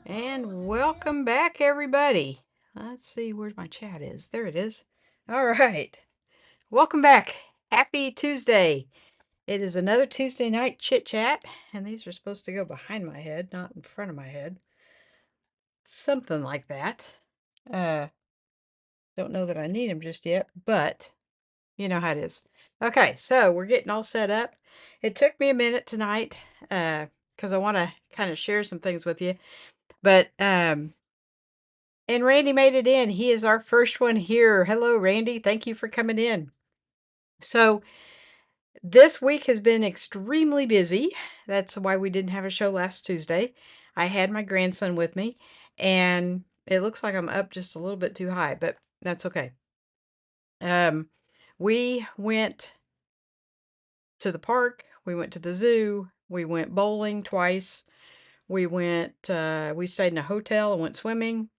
And welcome back, everybody. Let's see where my chat is. There it is. All right. Welcome back. Happy Tuesday. It is another Tuesday night chit chat, and these are supposed to go behind my head, not in front of my head. Something like that. Uh, don't know that I need them just yet, but you know how it is. Okay, so we're getting all set up. It took me a minute tonight, because I want to kind of share some things with you. But and Randy made it in. He is our first one here. Hello, Randy. Thank you for coming in. So, this week has been extremely busy. That's why we didn't have a show last Tuesday. I had my grandson with me, and it looks like I'm up just a little bit too high, but that's okay. Um, we went to the park, we went to the zoo, we went bowling twice. We stayed in a hotel and went swimming,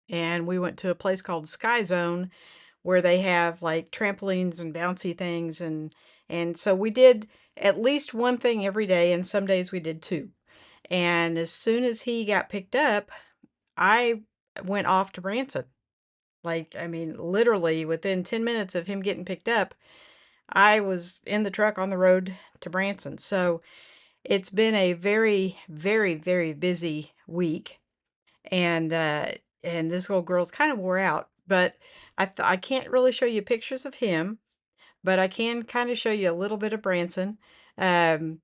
and we went to a place called Sky Zone where they have like trampolines and bouncy things, and so we did at least one thing every day, and some days we did two. And as soon as he got picked up, I went off to Branson. Like, I mean, literally within 10 minutes of him getting picked up, I was in the truck on the road to Branson. So it's been a very, very, very busy week. And this little girl's kind of wore out, but I can't really show you pictures of him, but I can kind of show you a little bit of Branson. Um,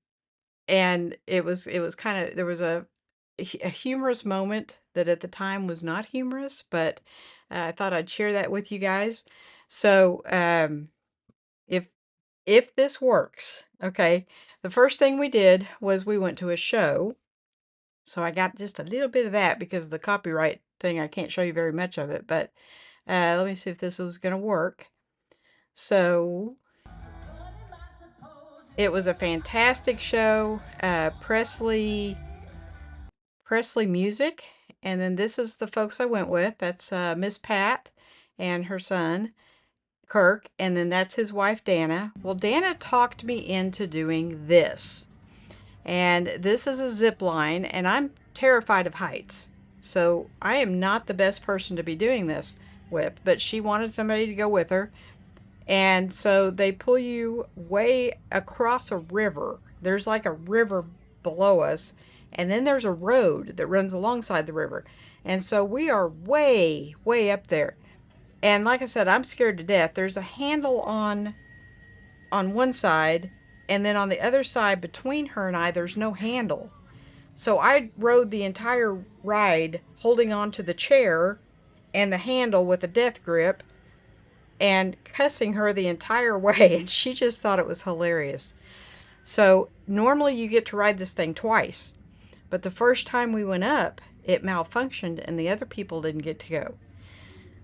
and it was kind of, there was a humorous moment that at the time was not humorous, but I thought I'd share that with you guys. So, if if this works, okay, the first thing we did was we went to a show. So I got just a little bit of that because the copyright thing, I can't show you very much of it, but let me see if this is going to work. So it was a fantastic show. Presley Music. And then this is the folks I went with. That's Miss Pat and her son, Kirk. And then that's his wife, Dana. Well, Dana talked me into doing this. And this is a zip line, and I'm terrified of heights. So I am not the best person to be doing this with, but she wanted somebody to go with her. And so they pull you way across a river. There's like a river below us, and then there's a road that runs alongside the river. And so we are way, way up there. And like I said, I'm scared to death. There's a handle on one side, and then on the other side between her and I, there's no handle. So I rode the entire ride holding on to the chair and the handle with a death grip and cussing her the entire way, and she just thought it was hilarious. So normally you get to ride this thing twice, but the first time we went up, it malfunctioned and the other people didn't get to go.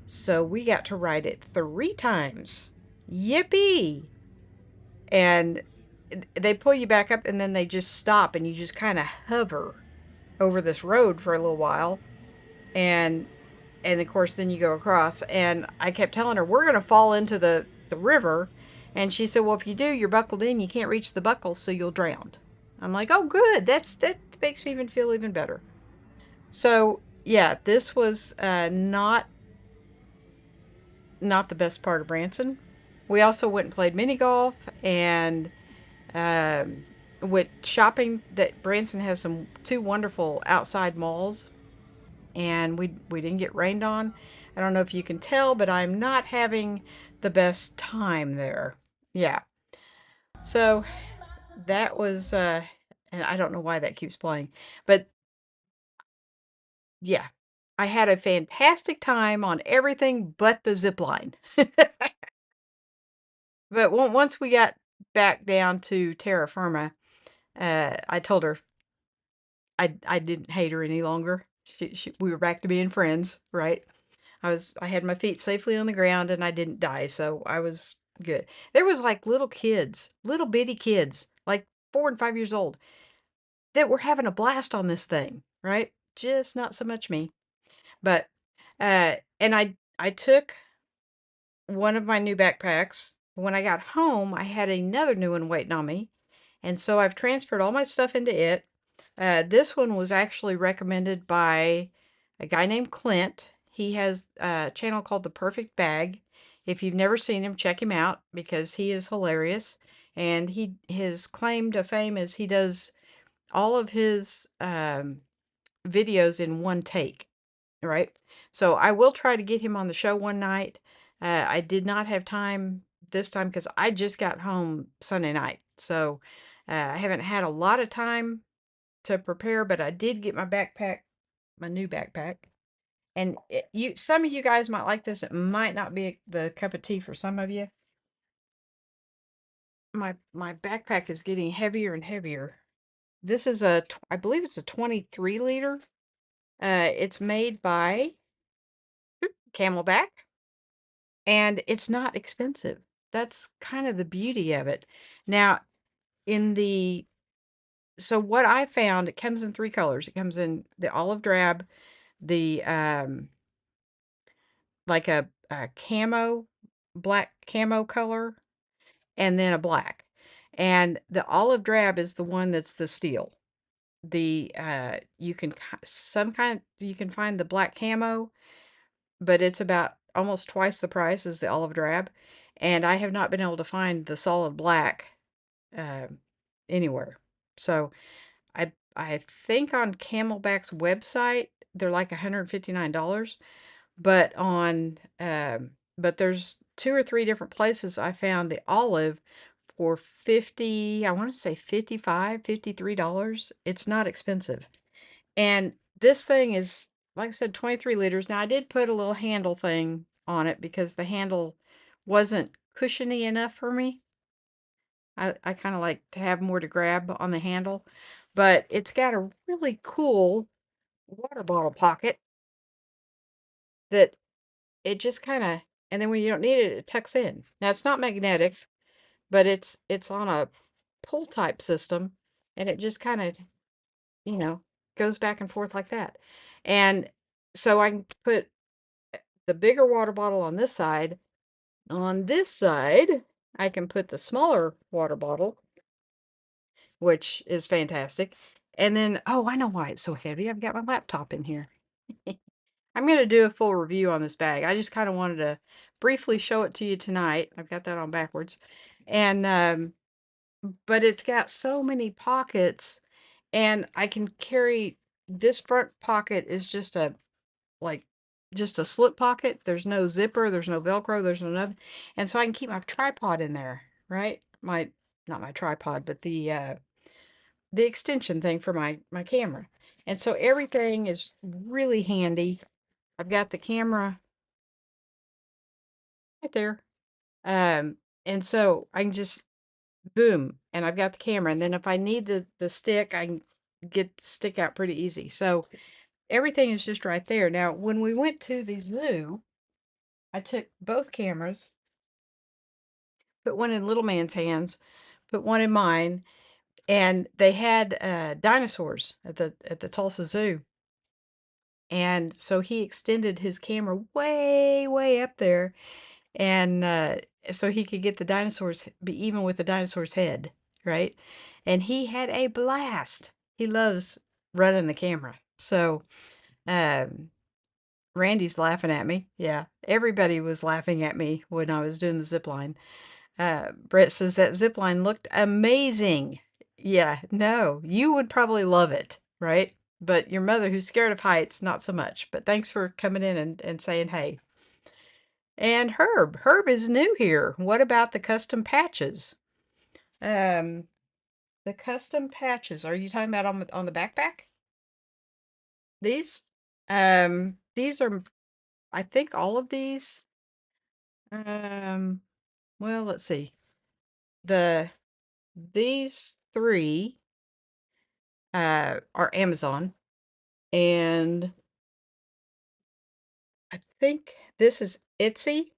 So we got to ride it 3 times. Yippee! And they pull you back up and then they just stop and you just kind of hover over this road for a little while. And of course then you go across, and I kept telling her we're going to fall into the river, and she said, well, if you do, you're buckled in, you can't reach the buckle, so you'll drown. I'm like, oh good, that makes me even feel even better. So yeah, this was not the best part of Branson. We also went and played mini golf and went shopping. That Branson has some two wonderful outside malls, and we didn't get rained on. I don't know if you can tell, but I'm not having the best time there. Yeah. So that was and I don't know why that keeps playing, but yeah. I had a fantastic time on everything but the zip line. But once we got back down to terra firma, I told her I didn't hate her any longer. We were back to being friends, right? I had my feet safely on the ground and I didn't die, so I was good. There was like little kids, little bitty kids, like 4 and 5 years old, that were having a blast on this thing, right? Just not so much me. But and I took one of my new backpacks. When I got home, I had another new one waiting on me. And so I've transferred all my stuff into it. This one was actually recommended by a guy named Clint. He has a channel called The Perfect Bag. If you've never seen him, check him out because he is hilarious. And his claim to fame is he does all of his videos in one take, right? So I will try to get him on the show one night. I did not have time this time because I just got home Sunday night. So I haven't had a lot of time to prepare, but I did get my backpack, my new backpack. And some of you guys might like this. It might not be the cup of tea for some of you. My backpack is getting heavier and heavier. This is I believe it's a 23 liter. It's made by Camelback, and it's not expensive. That's kind of the beauty of it. Now, in the so what I found, it comes in three colors. It comes in the olive drab, the like a camo, black camo color, and then a black. And the olive drab is the one that's the steel. The you can you can find the black camo, but it's about almost twice the price as the olive drab. And I have not been able to find the solid black um anywhere. So I think on Camelback's website they're like $159. But on, but there's 2 or 3 different places I found the olive for 50, I wanna say 55, $53. It's not expensive. And this thing is, like I said, 23 liters. Now I did put a little handle thing on it because the handle wasn't cushiony enough for me. I kinda like to have more to grab on the handle, but it's got a really cool water bottle pocket that it just kinda and then when you don't need it, it tucks in. Now it's not magnetic, but it's on a pull type system, and it just kinda, you know, goes back and forth like that. And so I can put the bigger water bottle on this side. On this side, I can put the smaller water bottle, which is fantastic. And then, oh, I know why it's so heavy. I've got my laptop in here. I'm going to do a full review on this bag. I just kind of wanted to briefly show it to you tonight. I've got that on backwards. And, but it's got so many pockets and I can carry this front pocket is just like, just a slip pocket. There's no zipper, there's no Velcro, there's no nothing. And so I can keep my tripod in there, right? Not my tripod, but the extension thing for my camera. And so everything is really handy. I've got the camera right there. And so I can just boom, and I've got the camera. And then if I need the stick, I can get the stick out pretty easy. So everything is just right there. Now, when we went to the zoo, I took both cameras, put one in little man's hands, put one in mine, and they had dinosaurs at the Tulsa Zoo. And so he extended his camera way, way up there and so he could get the dinosaurs be even with the dinosaur's head, right? And he had a blast. He loves running the camera. So um, Randy's laughing at me. Yeah, everybody was laughing at me when I was doing the zip line. Brett says that zip line looked amazing. Yeah, no, you would probably love it, right? But your mother, who's scared of heights, not so much. But thanks for coming in and saying hey. And Herb. Herb is new here. What about the custom patches? Um, the custom patches. Are you talking about on the backpack? These? These are, I think all of these. Um, well, let's see. The these three are Amazon, and I think this is Etsy,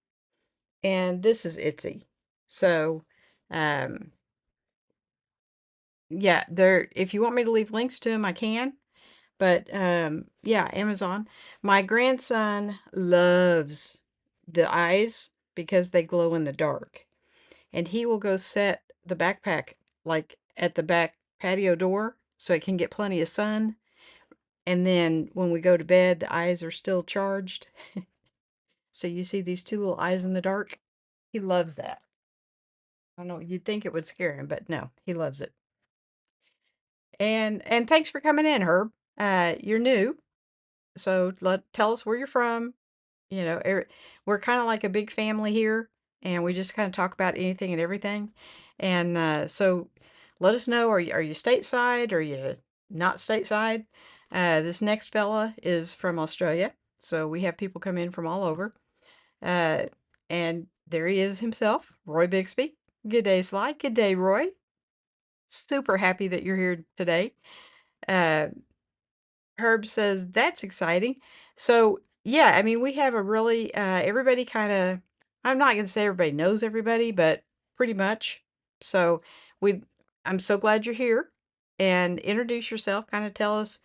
and this is Etsy. So, um, yeah, there. If you want me to leave links to them, I can. But yeah, Amazon. My grandson loves the eyes because they glow in the dark. And he will go set the backpack like at the back patio door so it can get plenty of sun. And then when we go to bed, the eyes are still charged. So you see these two little eyes in the dark? He loves that. I don't know, you'd think it would scare him, but no, he loves it. And thanks for coming in, Herb. You're new, so tell us where you're from. You know, we're kind of like a big family here, and we just kind of talk about anything and everything. And so let us know, are you stateside? Are you not stateside? This next fella is from Australia, so we have people come in from all over. Uh, and there he is himself, Roy Bixby. Good day, Sly. Good day, Roy. Super happy that you're here today. Uh, Herb says, "That's exciting." So, yeah, I mean, we have a really, everybody kind of, I'm not going to say everybody knows everybody, but pretty much. So, we, I'm so glad you're here, and introduce yourself, kind of tell us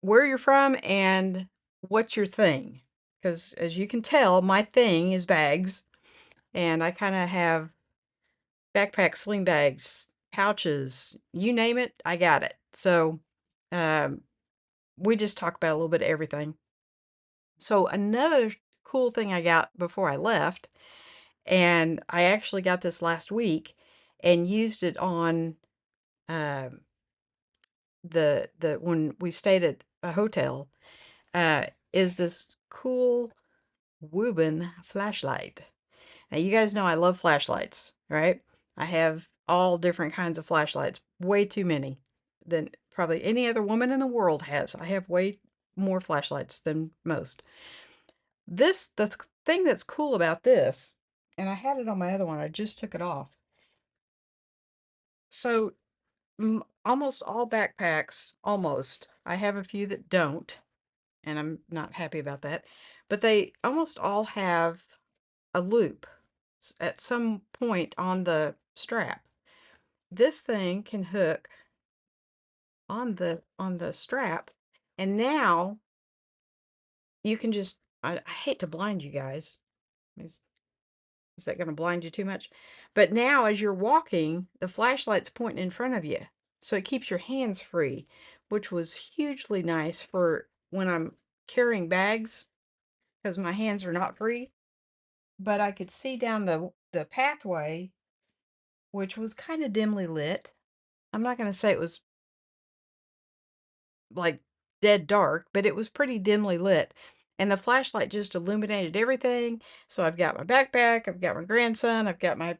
where you're from and what's your thing. Because as you can tell, my thing is bags, and I kind of have backpacks, sling bags, pouches, you name it, I got it. So, um, we just talk about a little bit of everything. So another cool thing I got before I left, and I actually got this last week and used it on um the when we stayed at a hotel, uh, is this cool Wooben flashlight. Now you guys know I love flashlights, right? I have all different kinds of flashlights, way too many than probably any other woman in the world has. I have way more flashlights than most. The thing that's cool about this, and I had it on my other one, I just took it off. So almost all backpacks, almost, I have a few that don't, and I'm not happy about that, but they almost all have a loop at some point on the strap. This thing can hook on the strap, and now you can just, I hate to blind you guys. Is that going to blind you too much? But now, as you're walking, the flashlight's pointing in front of you. So it keeps your hands free, which was hugely nice for when I'm carrying bags because my hands are not free. But I could see down the pathway, which was kind of dimly lit. I'm not going to say it was like dead dark, but it was pretty dimly lit. And the flashlight just illuminated everything. So I've got my backpack, I've got my grandson, I've got my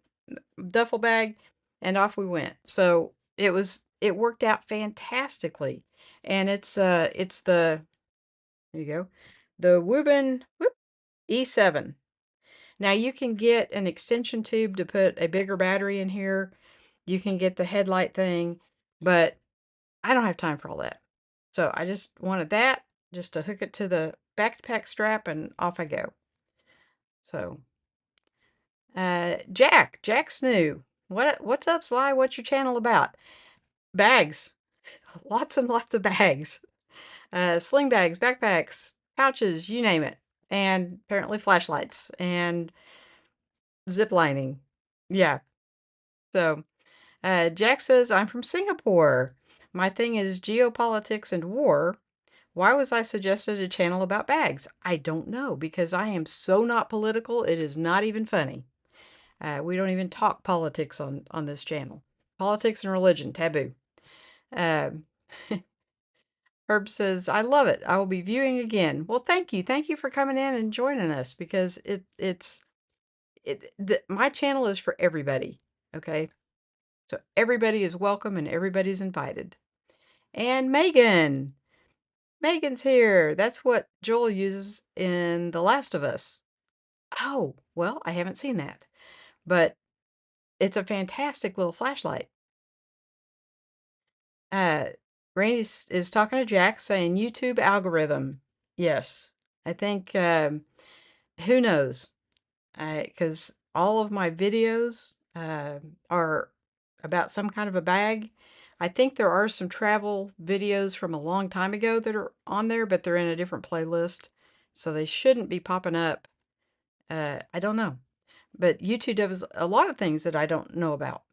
duffel bag, and off we went. So it worked out fantastically. And it's the, there you go, the Wooben E7. Now you can get an extension tube to put a bigger battery in here. You can get the headlight thing, but I don't have time for all that. So I just wanted that just to hook it to the backpack strap and off I go. So Jack's new. What's up, Sly? What's your channel about? Bags. Lots and lots of bags. Sling bags, backpacks, pouches, you name it. And apparently flashlights and zip lining. Yeah. So Jack says, I'm from Singapore. My thing is geopolitics and war. Why was I suggested a channel about bags? I don't know, because I am so not political, it is not even funny. We don't even talk politics on this channel. Politics and religion, taboo. Um, Herb says, I love it. I will be viewing again. Well, thank you. Thank you for coming in and joining us, because my channel is for everybody. Okay. So everybody is welcome and everybody's invited. And Megan's here. That's what Joel uses in The Last of Us. Oh, well, I haven't seen that, but it's a fantastic little flashlight. Uh, Randy is talking to Jack saying YouTube algorithm. Yes, I think, who knows? Because all of my videos are about some kind of a bag. I think there are some travel videos from a long time ago that are on there, but they're in a different playlist. So they shouldn't be popping up. I don't know. But YouTube does a lot of things that I don't know about.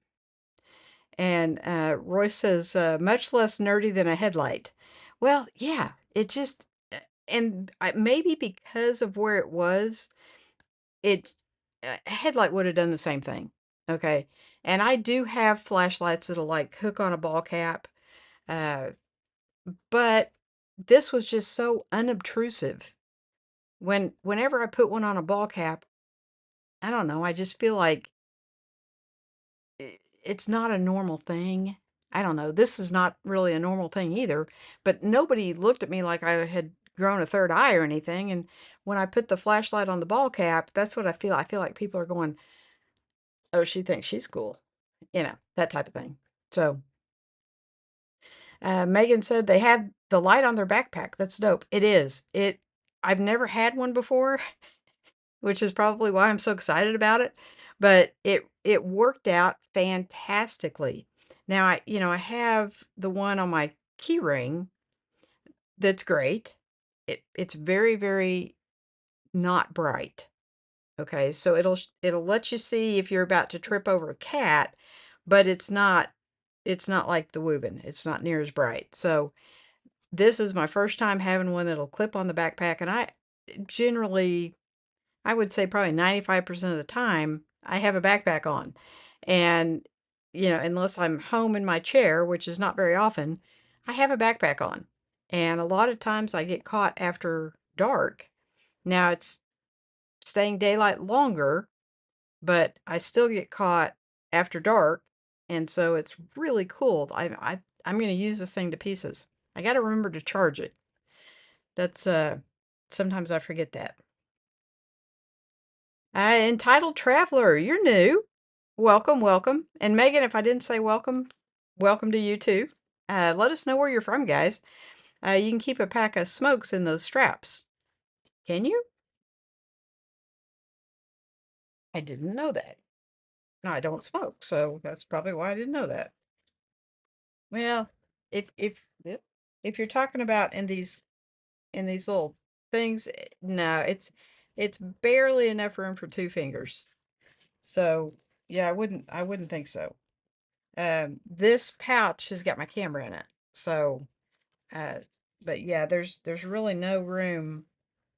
And Roy says, much less nerdy than a headlight. Well, yeah, it just, and maybe because of where it was, it, a headlight would have done the same thing. Okay. And I do have flashlights that'll like hook on a ball cap. Uh, but this was just so unobtrusive. Whenever I put one on a ball cap, I don't know, I just feel like it's not a normal thing. I don't know. This is not really a normal thing either, but nobody looked at me like I had grown a third eye or anything. And when I put the flashlight on the ball cap, that's what I feel. I feel like people are going, "Oh, she thinks she's cool," that type of thing. So, Megan said they had the light on their backpack. That's dope. It is. I've never had one before, which is probably why I'm so excited about it. But it worked out fantastically. Now I have the one on my key ring that's great. It's very, very not bright. Okay, so it'll let you see if you're about to trip over a cat, but it's not like the Wubin. It's not near as bright. So this is my first time having one that'll clip on the backpack, and generally I would say probably 95% of the time, I have a backpack on. And, unless I'm home in my chair, which is not very often, I have a backpack on. And a lot of times I get caught after dark. Now it's staying daylight longer, but I still get caught after dark. And so it's really cool. I'm going to use this thing to pieces. I got to remember to charge it. That's, sometimes I forget that. Entitled Traveler, you're new. Welcome, welcome. And Megan, if I didn't say welcome, welcome to you too. Let us know where you're from, guys. You can keep a pack of smokes in those straps. Can you? I didn't know that. No, I don't smoke, so that's probably why I didn't know that. Well, yep, if you're talking about in these little things, no, it's barely enough room for two fingers. So yeah, I wouldn't think so. This pouch has got my camera in it. So, uh, but yeah, there's really no room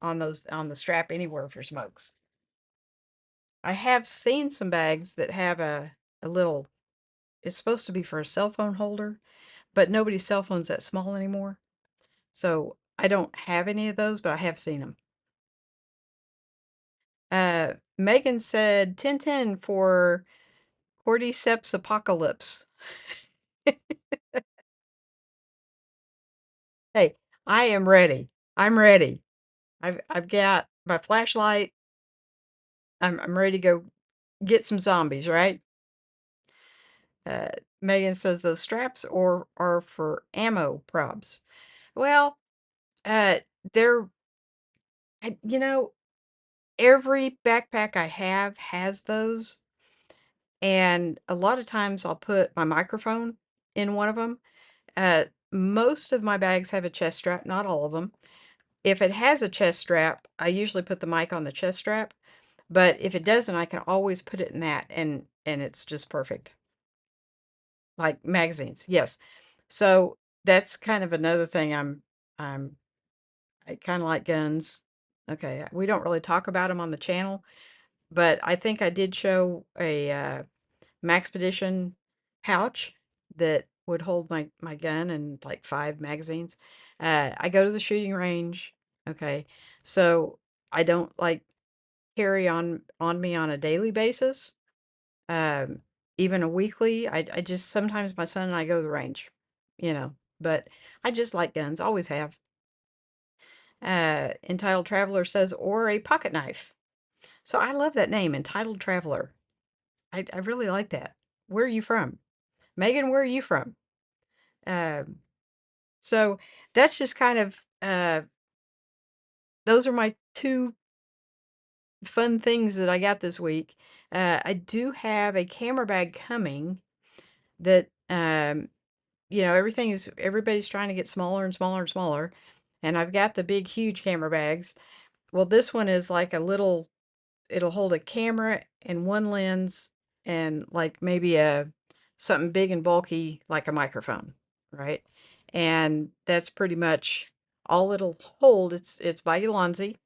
on the strap anywhere for smokes. I have seen some bags that have a little, it's supposed to be for a cell phone holder, but nobody's cell phone's that small anymore. So I don't have any of those, but I have seen them. Megan said 1010 for Cordyceps Apocalypse. Hey, I am ready. I'm ready. I've got my flashlight. I'm ready to go get some zombies, right? Uh, Megan says those straps or are for ammo probs. Well, uh, they're I, you know every backpack I have has those, and a lot of times I'll put my microphone in one of them. Most of my bags have a chest strap, not all of them. If it has a chest strap, I usually put the mic on the chest strap. But if it doesn't, I can always put it in that, and it's just perfect. Like magazines, yes. So that's kind of another thing I'm I kind of like guns. Okay, we don't really talk about them on the channel, but I think I did show a Maxpedition pouch that would hold my gun and like 5 magazines. I go to the shooting range. Okay, so I don't like carry on me on a daily basis, um, even a weekly. I just sometimes my son and I go to the range, you know, but I just like guns, always have. Entitled Traveler says, or a pocket knife. So I love that name, Entitled Traveler. I really like that. Where are you from? Megan, where are you from? Um, so that's just kind of, those are my two fun things that I got this week. I do have a camera bag coming that, everybody's trying to get smaller and smaller and smaller. And I've got the big, huge camera bags. Well, this one is like a little, it'll hold a camera and one lens and like maybe something big and bulky like a microphone, right? And that's pretty much all it'll hold. It's by Ulanzi,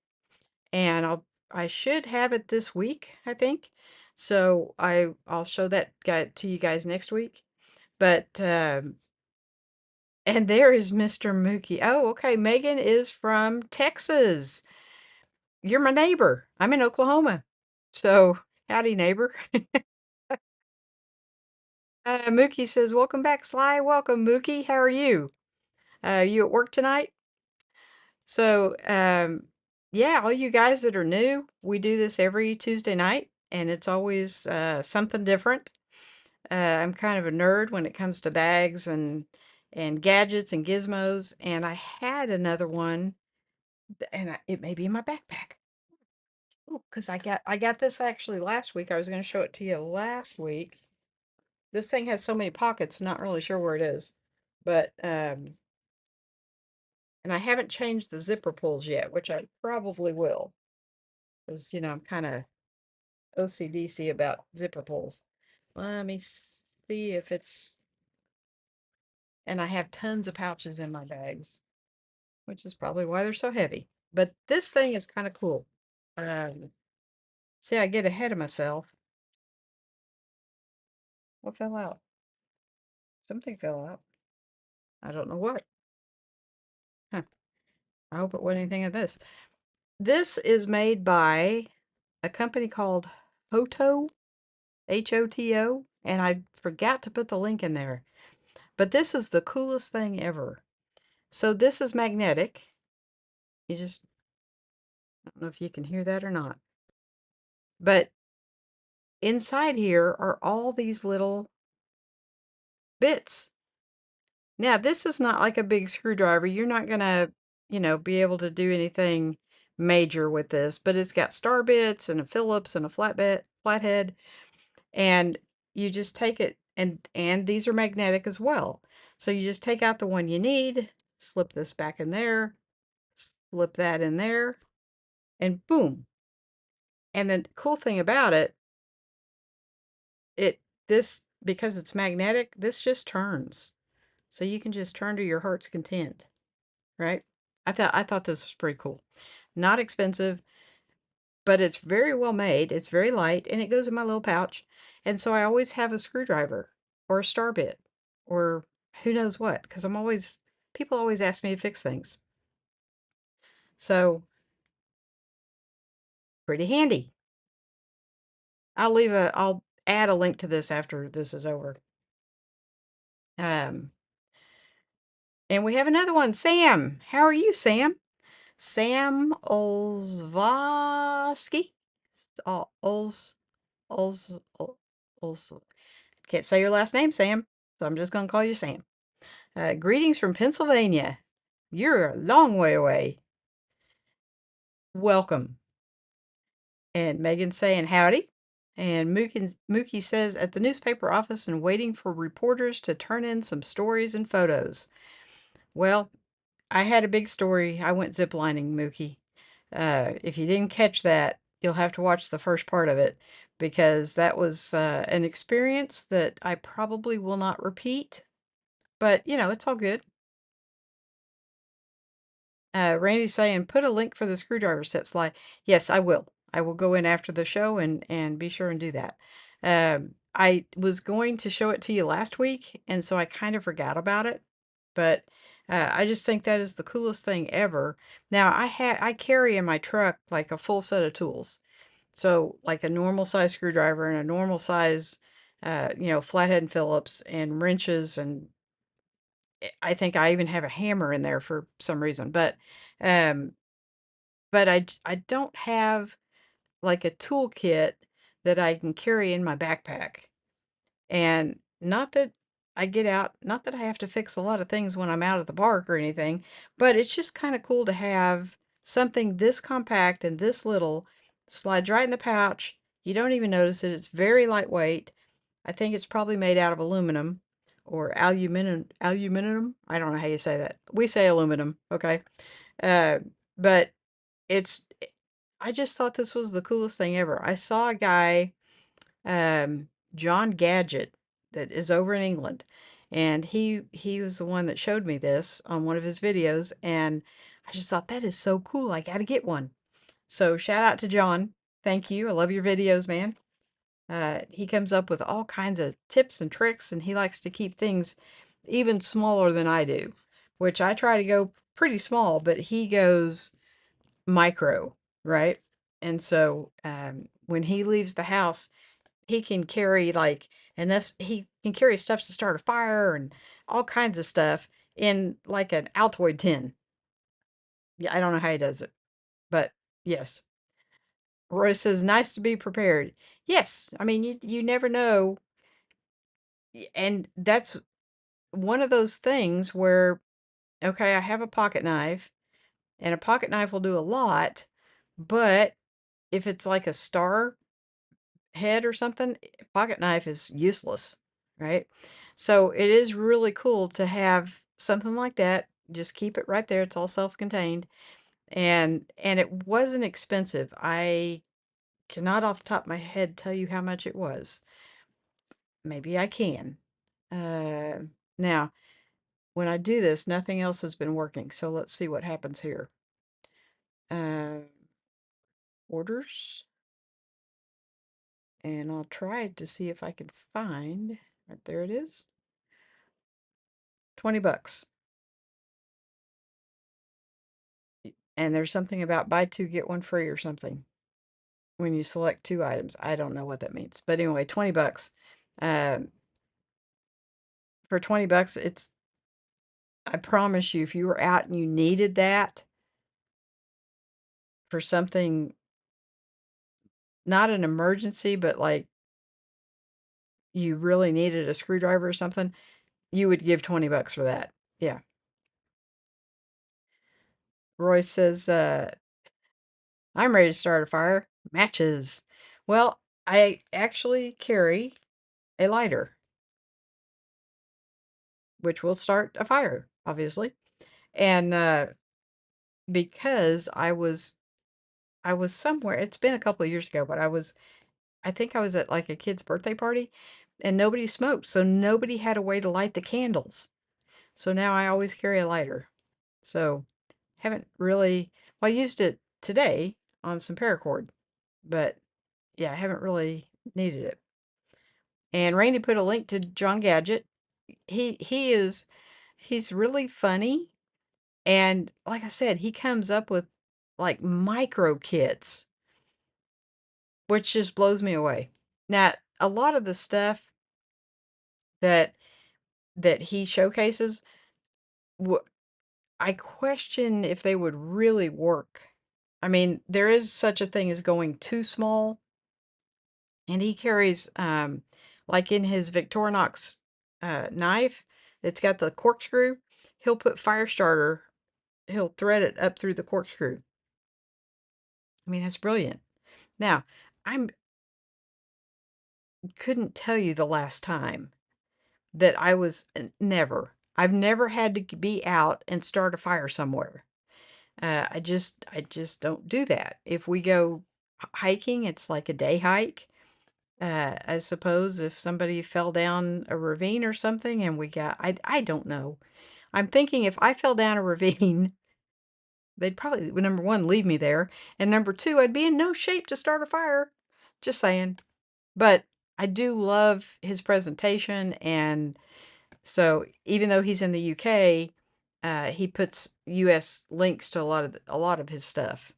and I should have it this week, I think. So I'll show that guy to you guys next week. But and there is Mr. Mookie. Oh, okay. Megan is from Texas. You're my neighbor. I'm in Oklahoma. So, howdy, neighbor. Mookie says, "Welcome back, Sly. Welcome, Mookie. How are you? You at work tonight?" So, yeah, all you guys that are new, we do this every Tuesday night, and it's always something different. I'm kind of a nerd when it comes to bags and gadgets and gizmos, and I had another one, and it may be in my backpack. Oh, because I got this actually last week. I was going to show it to you last week. This thing has so many pockets, not really sure where it is. But and I haven't changed the zipper pulls yet, which I probably will. Because, I'm kind of OCDC about zipper pulls. Let me see if it's, and I have tons of pouches in my bags, which is probably why they're so heavy. But this thing is kind of cool. Um, See, I get ahead of myself. What fell out? Something fell out. I don't know what. Huh. I hope it wasn't anything of this. This is made by a company called Hoto, Hoto, and I forgot to put the link in there. But this is the coolest thing ever. So this is magnetic. You just, I don't know if you can hear that or not. But inside here are all these little bits. Now, this is not like a big screwdriver. You're not gonna, be able to do anything major with this, but it's got star bits and a Phillips and a flathead, and you just take it, and these are magnetic as well. So you just take out the one you need, slip this back in there, slip that in there, and boom. And the cool thing about it, it this because it's magnetic, this just turns. So you can just turn to your heart's content, right? I thought this was pretty cool. Not expensive, but it's very well made. It's very light and it goes in my little pouch. And so I always have a screwdriver or a star bit or who knows what, because people always ask me to fix things. So pretty handy. I'll add a link to this after this is over. Um, and we have another one, Sam. How are you, Sam? Sam Olsvosky. Ols, Ols, Ols. Can't say your last name, Sam. So I'm just going to call you Sam. Greetings from Pennsylvania. You're a long way away. Welcome. And Megan's saying howdy. And Mookie says at the newspaper office and waiting for reporters to turn in some stories and photos. Well, I had a big story. I went ziplining, Mookie. If you didn't catch that, you'll have to watch the first part of it because that was an experience that I probably will not repeat. But, it's all good. Randy's saying, put a link for the screwdriver set slide. Yes, I will. I will go in after the show and be sure and do that. I was going to show it to you last week, and so I kind of forgot about it. But I just think that is the coolest thing ever. Now I carry in my truck like a full set of tools. So like a normal size screwdriver and a normal size, flathead and Phillips and wrenches and I think I even have a hammer in there for some reason, um, but I don't have like a toolkit that I can carry in my backpack. And not that I get out, not that I have to fix a lot of things when I'm out at the park or anything, but it's just kind of cool to have something this compact and this little slides right in the pouch. You don't even notice it. It's very lightweight. I think it's probably made out of aluminum or aluminum. Aluminum. I don't know how you say that. We say aluminum, okay? Uh, but it's. I just thought this was the coolest thing ever. I saw a guy, John Gadget. that is over in England, and he was the one that showed me this on one of his videos, and I just thought that is so cool. I got to get one. So shout out to John. Thank you. I love your videos, man. He comes up with all kinds of tips and tricks, and he likes to keep things even smaller than I do, which I try to go pretty small, but he goes micro, right? And so when he leaves the house, he can carry like enough, he can carry stuff to start a fire and all kinds of stuff in like an Altoid tin. Yeah, I don't know how he does it, but yes. Roy says, nice to be prepared. Yes, I mean, you never know. And that's one of those things where, okay, I have a pocket knife, and a pocket knife will do a lot, but if it's like a star head or something, pocket knife is useless, right? So it is really cool to have something like that. Just keep it right there. It's all self-contained, and it wasn't expensive. I cannot off the top of my head tell you how much it was. Maybe I can. Uh, Now, when I do this, nothing else has been working. So let's see what happens here. Uh, Orders. And I'll try to see if I can find, right there it is, 20 bucks. And there's something about buy two, get one free or something when you select two items. I don't know what that means. But anyway, 20 bucks. Um, for 20 bucks, I promise you, if you were out and you needed that for something, not an emergency, but like you really needed a screwdriver or something, you would give 20 bucks for that. Yeah. Roy says, I'm ready to start a fire. Matches. Well, I actually carry a lighter, which will start a fire, obviously. And because I was somewhere, it's been a couple of years ago, but I think I was at like a kid's birthday party and nobody smoked, so nobody had a way to light the candles. So now I always carry a lighter. So haven't really, well, I used it today on some paracord, but yeah, I haven't really needed it. And Randy put a link to John Gadget. He is he's really funny, and like I said, he comes up with like micro kits, which just blows me away. Now, a lot of the stuff that he showcases, w- I question if they would really work. I mean, there is such a thing as going too small, and he carries like in his Victorinox knife that's got the corkscrew, he'll put fire starter, he'll thread it up through the corkscrew. I mean, that's brilliant. Now, I'm couldn't tell you the last time that I was never. I've never had to be out and start a fire somewhere. I just don't do that. If we go hiking, it's like a day hike. I suppose if somebody fell down a ravine or something and I don't know. I'm thinking if I fell down a ravine, they'd probably, number one, leave me there. And number two, I'd be in no shape to start a fire. Just saying. But I do love his presentation. And so even though he's in the UK, he puts US links to a lot of his stuff.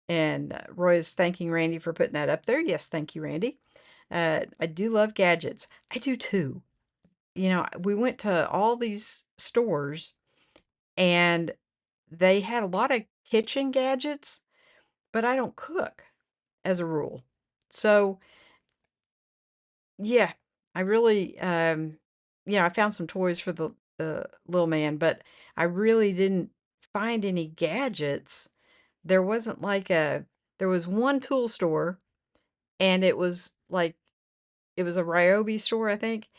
And Roy is thanking Randy for putting that up there. Yes, thank you, Randy. I do love gadgets. I do too. You know, we went to all these stores and they had a lot of kitchen gadgets, but I don't cook as a rule. So, yeah, I really, I found some toys for the little man, but I really didn't find any gadgets. There wasn't like there was one tool store and it was like, it was a Ryobi store, I think,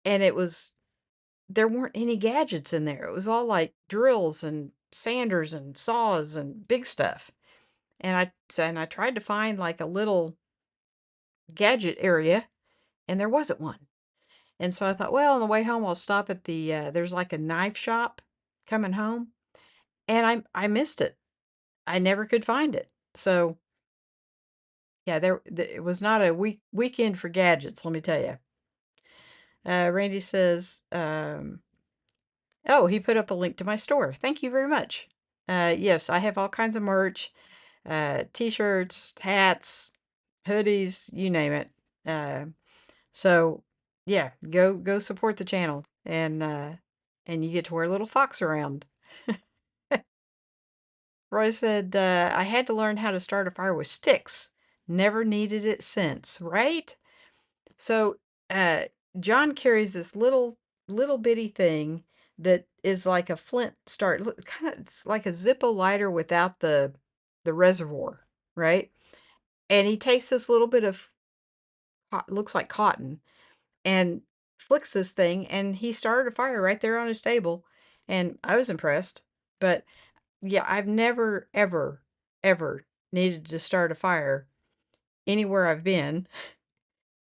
and there weren't any gadgets in there. It was all like drills and sanders and saws and big stuff. And I tried to find like a little gadget area and there wasn't one. And so I thought, well, on the way home, I'll stop at there's like a knife shop coming home. And I missed it. I never could find it. So yeah, it was not a weekend for gadgets, let me tell you. Randy says, oh, he put up a link to my store. Thank you very much. Yes, I have all kinds of merch, t-shirts, hats, hoodies, you name it. Uh, so yeah, go support the channel and you get to wear a little fox around. Roy said, I had to learn how to start a fire with sticks. Never needed it since, right? So, uh, John carries this little bitty thing that is like a flint start, kind of it's like a Zippo lighter without the reservoir, right? And he takes this little bit of looks like cotton and flicks this thing, and he started a fire right there on his table, and I was impressed. But yeah, I've never ever needed to start a fire anywhere I've been,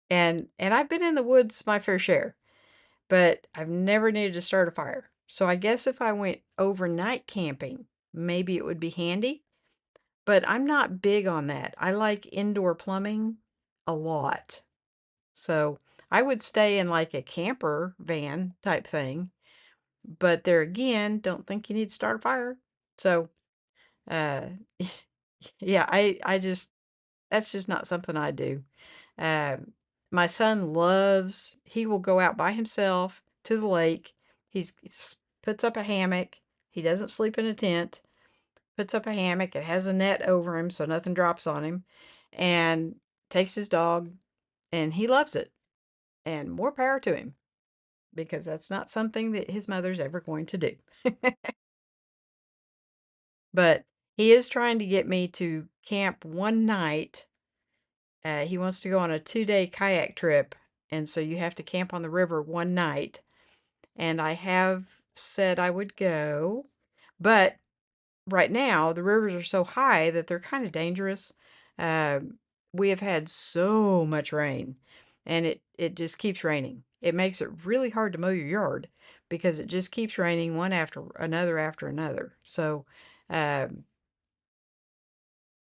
and I've been in the woods my fair share. But I've never needed to start a fire. So I guess if I went overnight camping, maybe it would be handy, but I'm not big on that. I like indoor plumbing a lot. So I would stay in like a camper van type thing, but there again, don't think you need to start a fire. So, uh, yeah, I just, that's just not something I do. Um, my son he will go out by himself to the lake. Puts up a hammock. He doesn't sleep in a tent. Puts up a hammock. It has a net over him so nothing drops on him. And takes his dog, and he loves it. And more power to him because that's not something that his mother's ever going to do. But he is trying to get me to camp one night. He wants to go on a 2-day kayak trip, and so you have to camp on the river one night. And I have said I would go, but right now the rivers are so high that they're kind of dangerous. Um, we have had so much rain, and it just keeps raining. It makes it really hard to mow your yard because it just keeps raining one after another. So, um,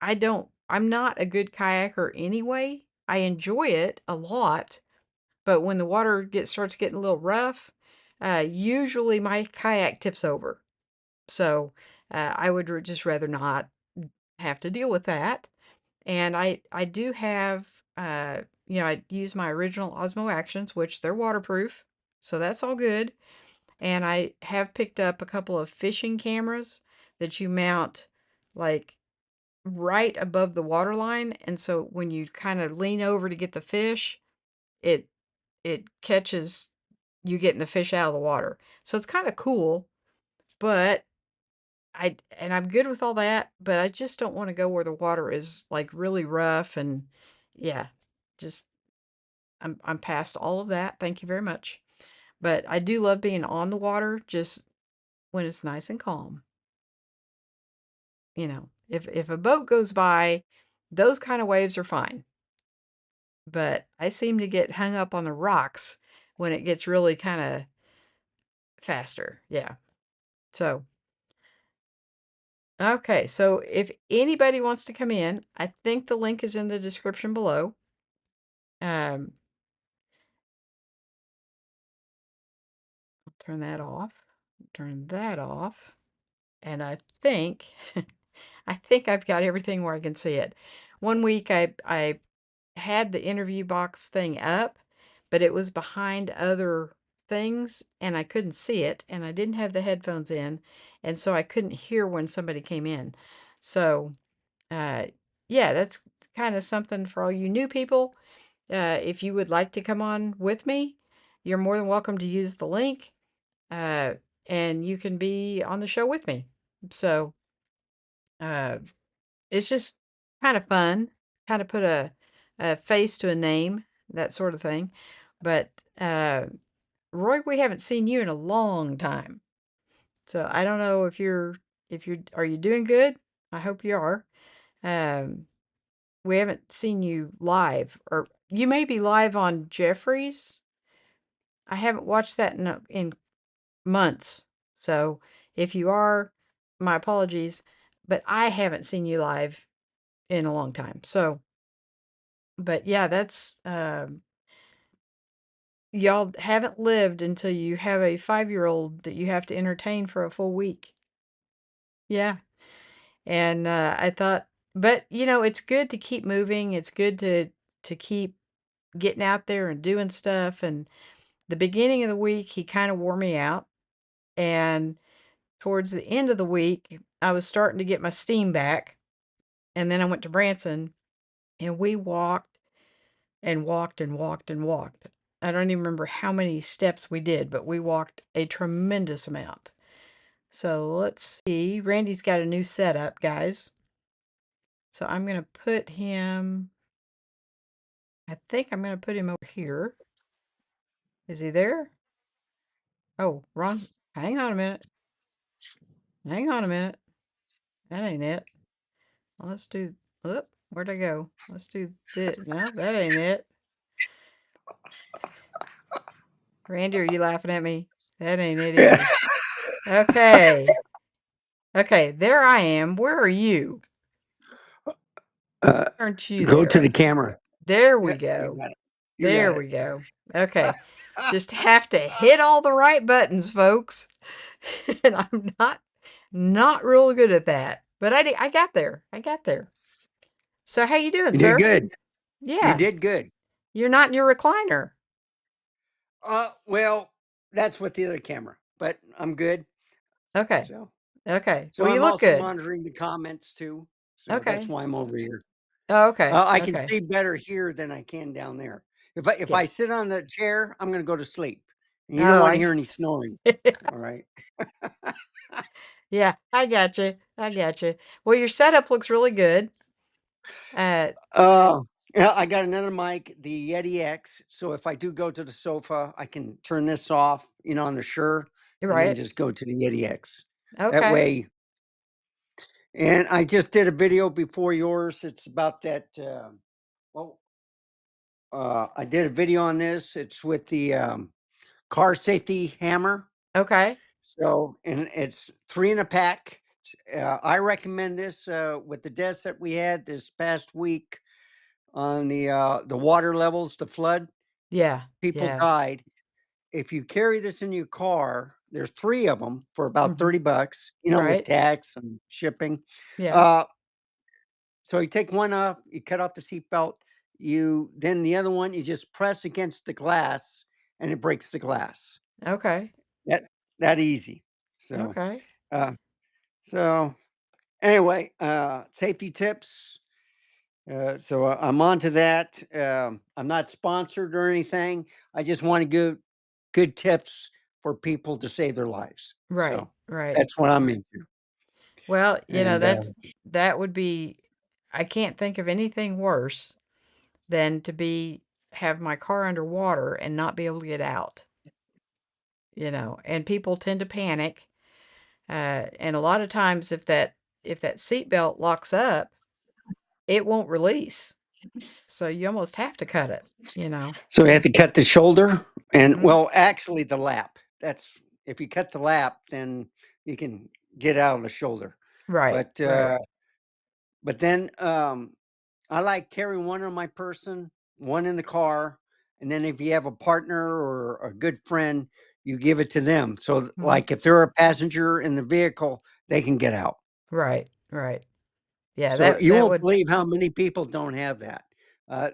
I'm not a good kayaker anyway. I enjoy it a lot, but when the water starts getting a little rough, usually my kayak tips over. So I would just rather not have to deal with that. And I do have, I use my original Osmo Actions, which they're waterproof. So that's all good. And I have picked up a couple of fishing cameras that you mount like right above the water line. And so when you kind of lean over to get the fish, it it catches you getting the fish out of the water. So it's kind of cool, but I'm good with all that, but I just don't want to go where the water is like really rough and yeah, just I'm past all of that. Thank you very much. But I do love being on the water just when it's nice and calm. If a boat goes by, those kind of waves are fine. But I seem to get hung up on the rocks when it gets really kind of faster. Yeah. So, okay. So if anybody wants to come in, I think the link is in the description below. Um, I'll turn that off. Turn that off. And I think I think I've got everything where I can see it. One week I had the interview box thing up, but it was behind other things and I couldn't see it and I didn't have the headphones in and so I couldn't hear when somebody came in. So, uh, yeah, that's kind of something for all you new people. If you would like to come on with me, you're more than welcome to use the link, uh, and you can be on the show with me. So, uh, it's just kind of fun, kind of put a face to a name, that sort of thing. But Roy, we haven't seen you in a long time. So I don't know if you're are you doing good? I hope you are. Um, we haven't seen you live, or you may be live on Jeffrey's. I haven't watched that in months. So if you are, my apologies, but I haven't seen you live in a long time. So, but yeah, that's y'all haven't lived until you have a 5-year-old that you have to entertain for a full week. Yeah. And I thought, but it's good to keep moving. It's good to keep getting out there and doing stuff. And the beginning of the week, he kind of wore me out. And towards the end of the week, I was starting to get my steam back. And then I went to Branson and we walked and walked and walked and walked. I don't even remember how many steps we did, but we walked a tremendous amount. So let's see. Randy's got a new setup, guys. So I'm going to put him, I think I'm going to put him over here. Is he there? Oh, wrong. Hang on a minute. Hang on a minute. That ain't it. Well, let's do, whoop, where'd I go? Let's do this. No, that ain't it. Randy, are you laughing at me? That ain't it Yeah. either. Okay. Okay, there I am. Where are you? Uh, Aren't you Go to the there? camera. There we Yeah, you go. got it. You got There it. we go. Okay. Just have to hit all the right buttons, folks. And I'm not real good at that. But I got there. I got there. So how you doing, You did sir? good. You Yeah. did good. You're not in your recliner. Well, that's with the other camera, but I'm good. Okay. So, Okay. so Well, you I'm look also good. monitoring the comments too. So that's Okay. why I'm over here. Oh, okay. I can Okay. see better here than I can down there. If I Yeah. sit on the chair, I'm going to go to sleep, and you don't Oh, want to I hear any snoring. All right. Yeah, I got you. I got you. Well, your setup looks really good. Uh, Uh, yeah, I got another mic, the Yeti X. So if I do go to the sofa, I can turn this off, on the Shure, you're and then right. just go to the Yeti X. That Okay. way. And I just did a video before yours. It's about that. Well, I did a video on this. It's with the car safety hammer. Okay. So, and it's 3 in a pack. I recommend this with the deaths that we had this past week on the water levels, the flood. Yeah. People Yeah. died. If you carry this in your car, there's 3 of them for about Hmm. $30, with Right. tax and shipping. Yeah. Uh, so you take one off, you cut off the seatbelt, then the other one, you just press against the glass and it breaks the glass. Okay. That that easy. So, Okay. uh, so anyway, safety tips. I'm on to that. I'm not sponsored or anything. I just want to give good tips for people to save their lives. Right. So Right. that's what I'm into. Well, And that would be, I can't think of anything worse than to have my car underwater and not be able to get out, and people tend to panic. And a lot of times if that seatbelt locks up, it won't release. So you almost have to cut it, you know. so we have to cut the shoulder and Mhm. well, actually the lap. That's if you cut the lap, then you can get out of the shoulder. Right, But right. but then I like carrying one on my person, one in the car, and then if you have a partner or a good friend, you give it to them. So, Mhm. like if they're a passenger in the vehicle, they can get out. Right, right. Yeah, So that you that won't would believe how many people don't have that.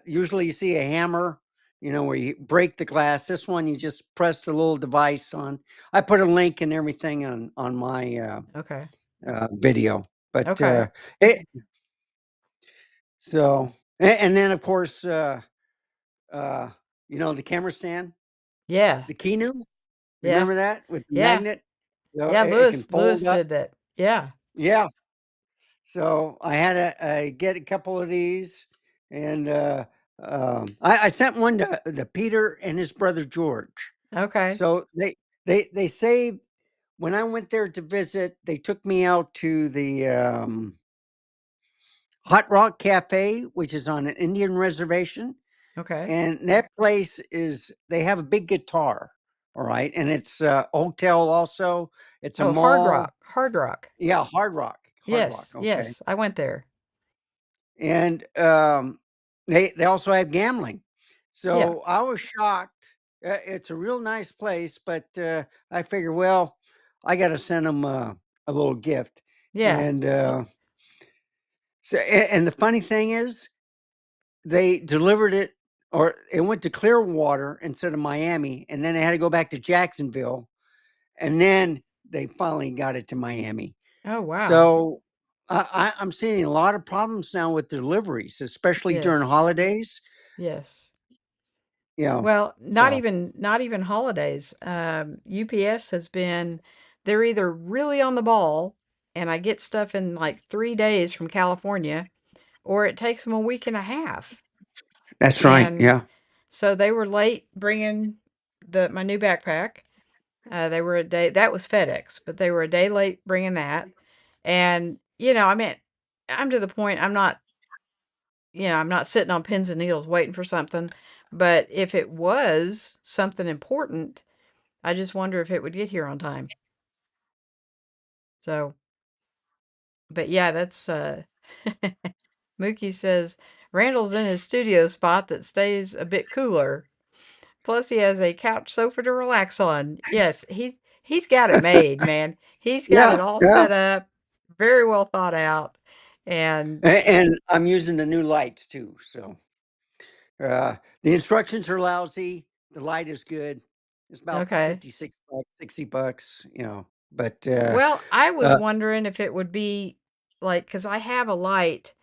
Usually, you see a hammer, where you break the glass. This one, you just press the little device on. I put a link and everything on my okay. video, but Okay. it, so and then of course. Uh, the camera stand, Yeah. the Kinu. Yeah. Remember that with the Yeah. magnet? Yeah, It can Lewis fold up. did that. Yeah. Yeah. So I had to get a couple of these, and I sent one to Peter and his brother George. Okay. So they say when I went there to visit, they took me out to the Hot Rock Cafe, which is on an Indian reservation. Okay. And that place they have a big guitar. all right, and it's a hotel also, it's a Oh, Hard mall. Rock, Hard Rock. Yeah, Hard Rock, Yes, okay, yes, I went there. and, they also have gambling. Yeah, So, I was shocked. It's a real nice place, but, I figure, well, I gotta send them a little gift, yeah. and, and the funny thing is, they delivered it, or it went to Clearwater instead of Miami, and then they had to go back to Jacksonville, and then they finally got it to Miami. Oh, wow. So, I'm seeing a lot of problems now with deliveries, especially during Yes, holidays, yes. you know, Well, not so even not even holidays. UPS has been they're either really on the ball and I get stuff in like 3 days from California, or it takes them a week and a half. that's right, And yeah. so they were late bringing my new backpack. They were a day that was FedEx, but they were a day late bringing that. And, I mean, I'm to the point I'm not sitting on pins and needles waiting for something, but if it was something important, I just wonder if it would get here on time. So, but yeah, that's Mookie says Randall's in his studio spot that stays a bit cooler. Plus he has a couch sofa to relax on. Yes, he's got it made, man. He's got it Yeah, all yeah, set up, very well thought out. And and I'm using the new lights too, so, the instructions are lousy, the light is good. It's about okay. 56 bucks, 60 bucks, but, Well, I was uh wondering if it would be like because I have a light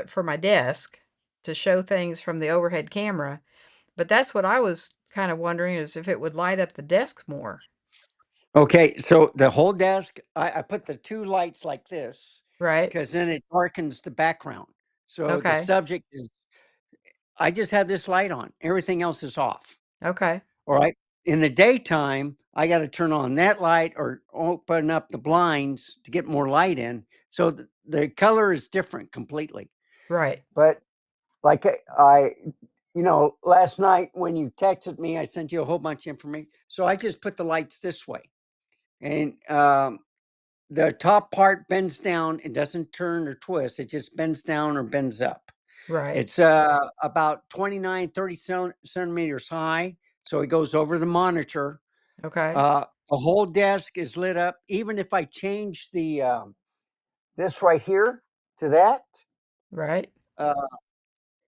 for my desk to show things from the overhead camera, but that's what I was kind of wondering is if it would light up the desk more, Okay, so the whole desk, I put the 2 lights like this, right? because then it darkens the background. So the Okay. subject is, I just have this light on, everything else is off, Okay. alright? In the daytime, I gotta turn on that light or open up the blinds to get more light in, so the color is different completely. Right. But, like, last night when you texted me, I sent you a whole bunch of information, so I just put the lights this way, and, the top part bends down, it doesn't turn or twist, it just bends down or bends up. Right. It's, about 29, 30 centimeters high, so it goes over the monitor. Okay. The whole desk is lit up. Even if I change this right here to that, Right. uh,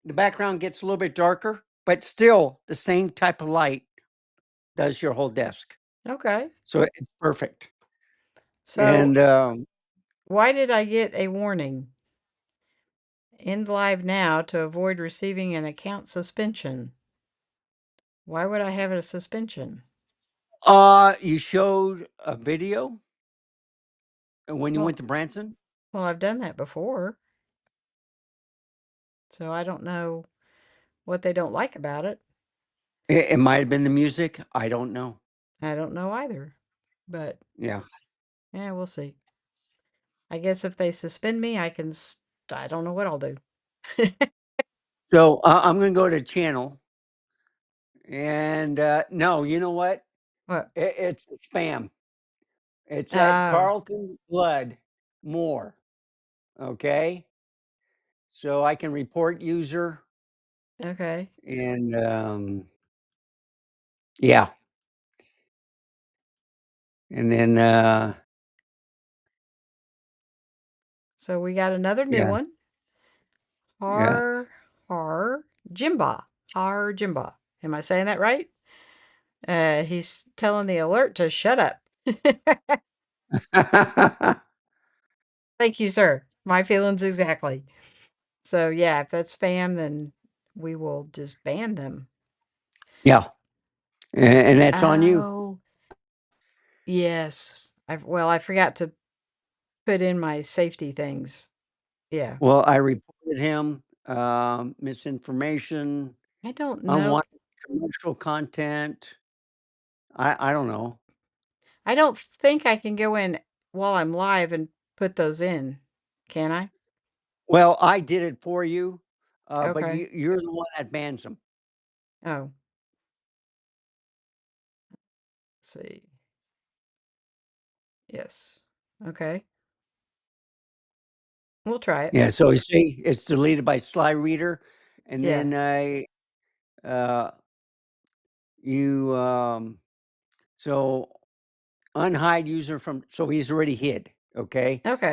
the background gets a little bit darker, but still the same type of light does your whole desk. Okay. So it's perfect. So, And, why did I get a warning? End live now to avoid receiving an account suspension. Why would I have a suspension? you showed a video when you went Well, to Branson? I've done that before, so I don't know what they don't like about it. It might have been the music, I don't know. I don't know either. But Yeah. yeah, we'll see. I guess if they suspend me, I don't know what I'll do. So, I'm gonna go to channel and, no, you know what? What? It's spam. It's at Oh, Carlton Blood More, okay? So I can report user okay. and, yeah, and then, So we got another new yeah, one. yeah. Har Jimba. Har Jimba. Am I saying that right? He's telling the alert to shut up. Thank you, sir. My feelings exactly. So yeah, if that's spam, then we will just ban them. Yeah, and that's on you. Oh, yes. I forgot to put in my safety things. Yeah. Well, I reported him, misinformation, I don't know. unwanted commercial content. I don't know. I don't think I can go in while I'm live and put those in. Can I? Well, I did it for you, but Okay. you're the one that bans them. Oh, see. Yes. Okay. We'll try it. Yeah, so you see it's deleted by Slyreader, and Yeah. then uh, you, so unhide user from, so he's already hid, okay? Okay.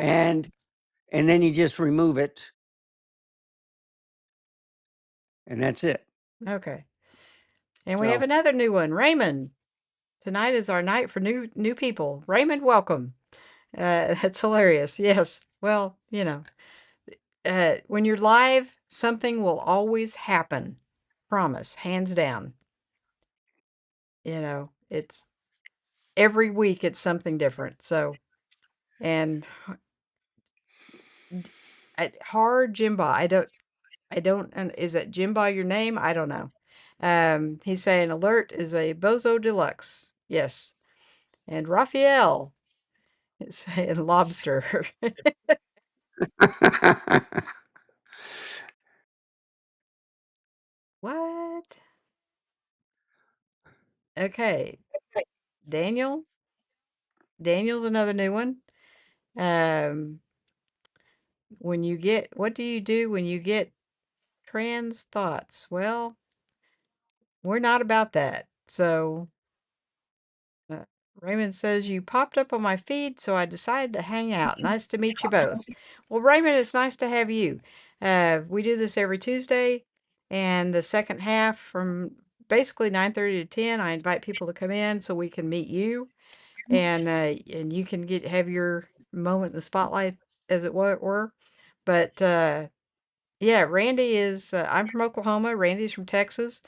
And then you just remove it, and that's it. Okay. And we have So, another new one, Raymond. Tonight is our night for new people. Raymond, welcome. That's hilarious. Yes. Well, when you're live, something will always happen. Promise, hands down. It's every week it's something different. So, and hard Jimba. I don't, and is that Jimba your name? I don't know. He's saying alert is a Bozo Deluxe. Yes. And Raphael is saying lobster. What? Okay. Daniel. Daniel's another new one. Um, what do you do when you get trans thoughts? Well, we're not about that. So, uh, Raymond says you popped up on my feed, so I decided to hang out. Nice to meet you both. Well, Raymond, it's nice to have you. We do this every Tuesday, and the second half from basically 9:30 to 10, I invite people to come in so we can meet you and you can have your moment in the spotlight, as it were. But yeah, Randy is. I'm from Oklahoma. Randy's from Texas,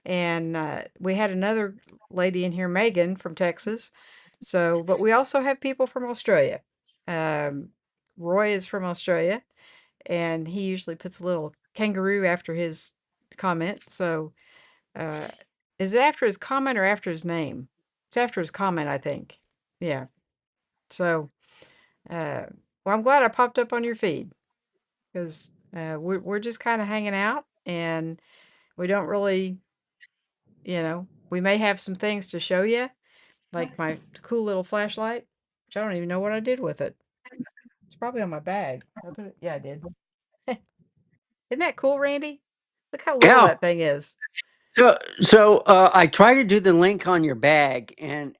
and we had another lady in here, Megan from Texas. So, but we also have people from Australia. Um, Roy is from Australia, and he usually puts a little kangaroo after his comment. So, uh, is it after his comment or after his name? It's after his comment, I think. Yeah. So, uh, well, I'm glad I popped up on your feed because we're just kind of hanging out and we don't really, we may have some things to show you, like my cool little flashlight, which I don't even know what I did with it. It's probably on my bag. I put it, yeah, I did. Isn't that cool, Randy? Look how little yeah. that thing is. So I try to do the link on your bag, and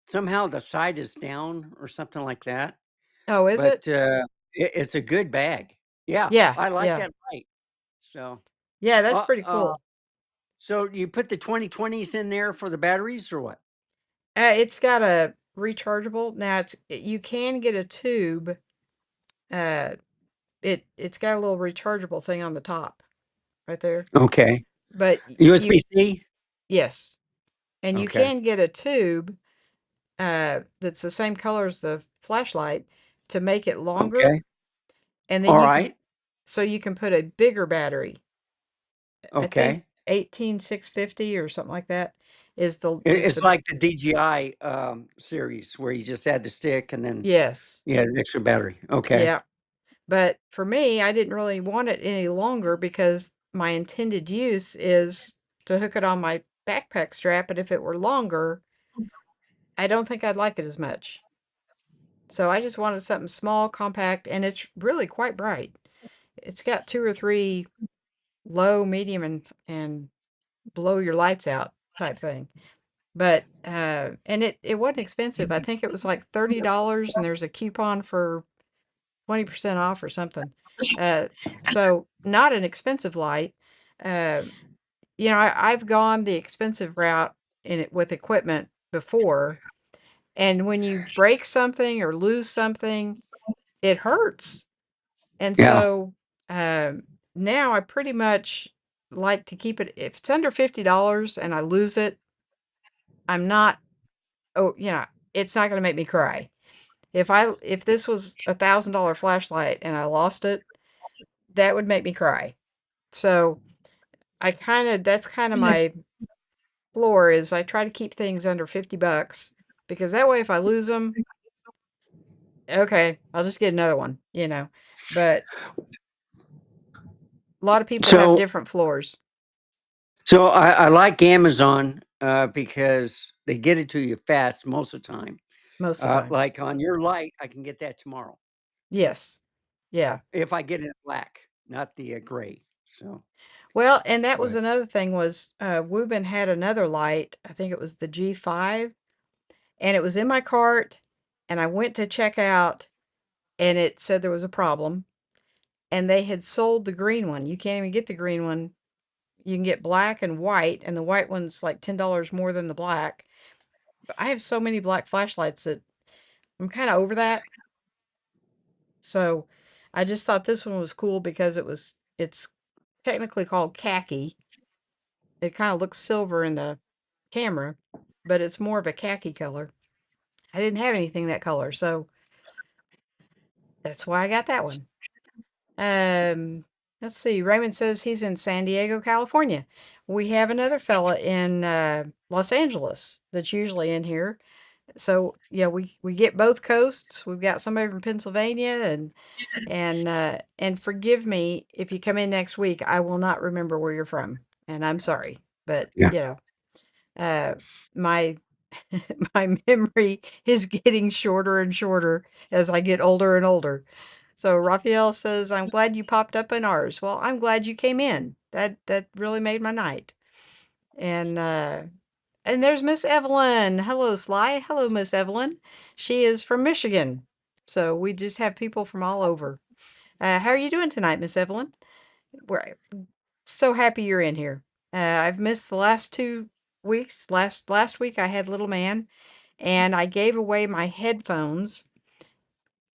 somehow the side is down or something like that. Oh, is it? But it's a good bag. Yeah, Yeah, I like yeah, that light. So, yeah. That's uh, pretty uh, cool. so you put the 2020s in there for the batteries or what? It's got a rechargeable. Now you can get a tube. Uh, it's got a little rechargeable thing on the top right there. Okay. But you USB-C? yes, and you Okay. can get a tube that's the same color as the flashlight to make it longer, Okay. and then All you can right. so you can put a bigger battery. I think Okay. 18650 or something like that is It's the like the DJI series where you just add the stick and then yes. you had an extra battery. Okay. Yeah. But for me, I didn't really want it any longer because my intended use is to hook it on my backpack strap, and if it were longer, I don't think I'd like it as much. So I just wanted something small, compact, and it's really quite bright. It's got two or three low, medium, and blow your lights out type thing. But and it wasn't expensive. I think it was like $30, and there's a coupon for 20% off or something. Uh, so not an expensive light. Uh, I've gone the expensive route in it with equipment before, and when you break something or lose something, it hurts. And Yeah. so now I pretty much like to keep it. If it's under $50 and I lose it, I'm not. Oh, it's not going to make me cry. If this was $1,000 flashlight and I lost it, that would make me cry. So that's kind of my floor is I try to keep things under $50 because that way if I lose them, okay, I'll just get another one. But a lot of people have So different floors. so I like Amazon. because they get it to you fast most of the time. most of the time. Like on your light, I can get that tomorrow Yes. Yeah. if I get it in black, not the gray. So, Well, and that was but another thing was, Wubin had another light, I think it was the G5, and it was in my cart, and I went to check out, and it said there was a problem, and they had sold the green one. You can't even get the green one. You can get black and white, and the white one's like $10 more than the black. But I have so many black flashlights that I'm kinda over that. So, I just thought this one was cool because it's technically called khaki. It kinda looks silver in the camera, but it's more of a khaki color. I didn't have anything that color, so that's why I got that one. Um, let's see. Raymond says he's in San Diego, California. We have another fella in Los Angeles that's usually in here. So yeah, we get both coasts. We've got somebody from Pennsylvania and forgive me if you come in next week, I will not remember where you're from, and I'm sorry, but yeah. uh, my my memory is getting shorter and shorter as I get older and older. So Raphael says, "I'm glad you popped up in ours." Well, I'm glad you came in. That really made my night. And there's Miss Evelyn. Hello, Sly. Hello, Miss Evelyn. She is from Michigan. So we just have people from all over. How are you doing tonight, Miss Evelyn? We're so happy you're in here. I've missed the last 2 weeks. Last week I had little man, and I gave away my headphones,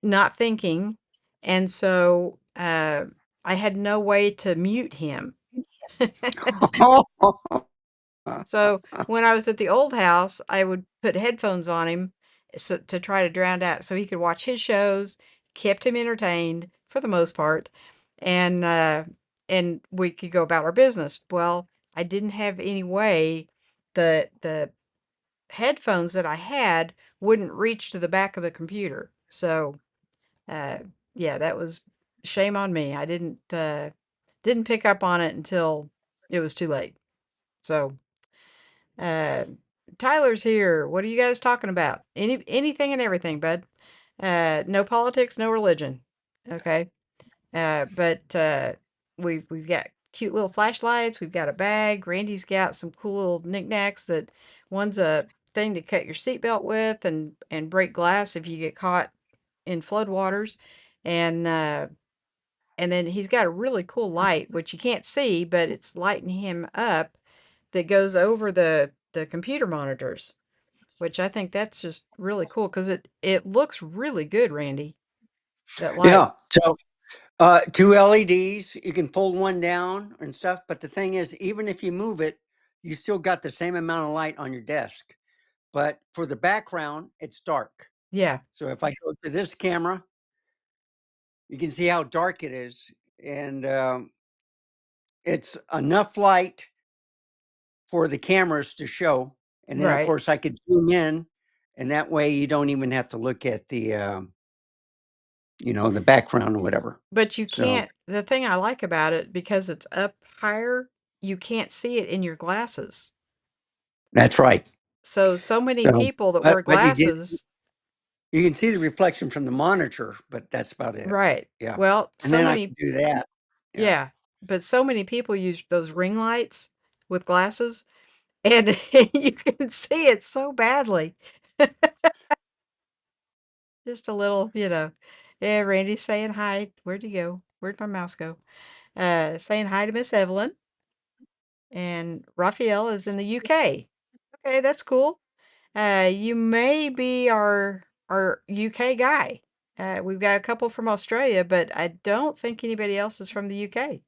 not thinking, and so I had no way to mute him. So when I was at the old house, I would put headphones on him to try to drown out so he could watch his shows, kept him entertained for the most part, and we could go about our business. Well, I didn't have any way. The headphones that I had wouldn't reach to the back of the computer. So uh, yeah, that was shame on me. I didn't pick up on it until it was too late. So uh, Tyler's here. What are you guys talking about? Anything and everything, bud. No politics, no religion. Okay. But we've got cute little flashlights. We've got a bag. Randy's got some cool little knickknacks that one's a thing to cut your seatbelt with and break glass if you get caught in floodwaters. And and then he's got a really cool light, which you can't see, but it's lighting him up that goes over the computer monitors, which I think that's just really cool because it looks really good, Randy, that light. Yeah. So, two LEDs, you can fold one down and stuff. But the thing is, even if you move it, you still got the same amount of light on your desk. But for the background, it's dark. Yeah, So if I go to this camera, you can see how dark it is. And it's enough light for the cameras to show. And then, of right. course, I could zoom in. And that way you don't even have to look at the background or whatever. But you So can't, the thing I like about it, because it's up higher, you can't see it in your glasses. that's right. So many So, people that but, wear but glasses, you can see the reflection from the monitor, but that's about it. right. Yeah. Well, And so then I many, can do that. Yeah. yeah, but so many people use those ring lights with glasses, and you can see it so badly. Just a little, Yeah, Randy's saying hi. Where'd he go? Where'd my mouse go? Saying hi to Miss Evelyn. And Raphael is in the UK. Okay, that's cool. You may be our UK guy. We've got a couple from Australia, but I don't think anybody else is from the UK.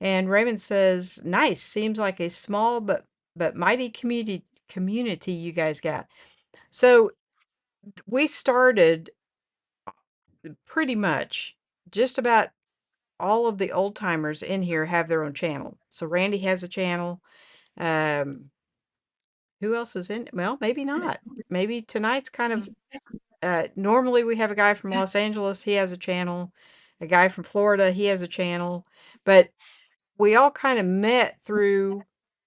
And Raymond says, "Nice. Seems like a small but mighty community you guys got." So we started pretty much just about all of the old timers in here have their own channel. So Randy has a channel. Um, who else is in? Well, maybe not. Maybe tonight's kind of normally we have a guy from Los Angeles, he has a channel. A guy from Florida, he has a channel. But we all kind of met through.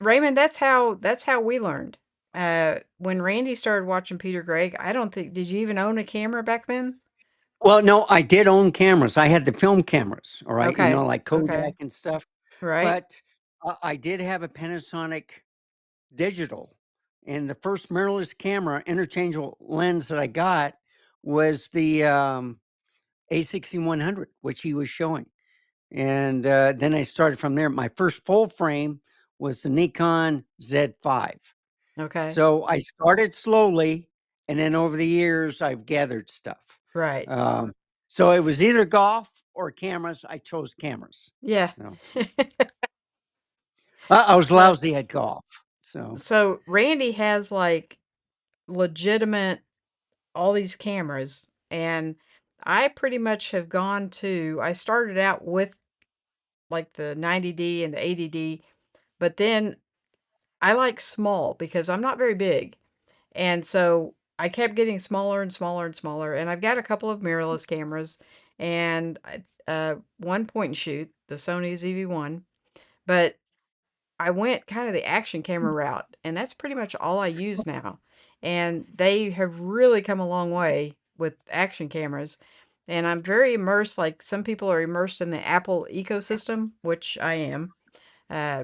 Raymond, that's how we learned. When Randy started watching Peter Gregg, I don't think did you even own a camera back then? Well, no, I did own cameras. I had the film cameras, all right, Okay. like Kodak Okay. and stuff. Right. But I did have a Panasonic digital, and the first mirrorless camera interchangeable lens that I got was the A6100, which he was showing. And then I started from there. My first full frame was the Nikon Z5. Okay. So I started slowly, and then over the years, I've gathered stuff. Right. Um, so it was either golf or cameras. I chose cameras. Yeah. So I was So lousy at golf. So so Randy has like legitimate all these cameras, and I pretty much have gone to I started out with like the 90D and the 80D, but then I like small because I'm not very big. And so I kept getting smaller and smaller and smaller, and I've got a couple of mirrorless cameras and one point and shoot, the Sony ZV-1, but I went kind of the action camera route, and that's pretty much all I use now. And they have really come a long way with action cameras. And I'm very immersed, like some people are immersed in the Apple ecosystem, which I am,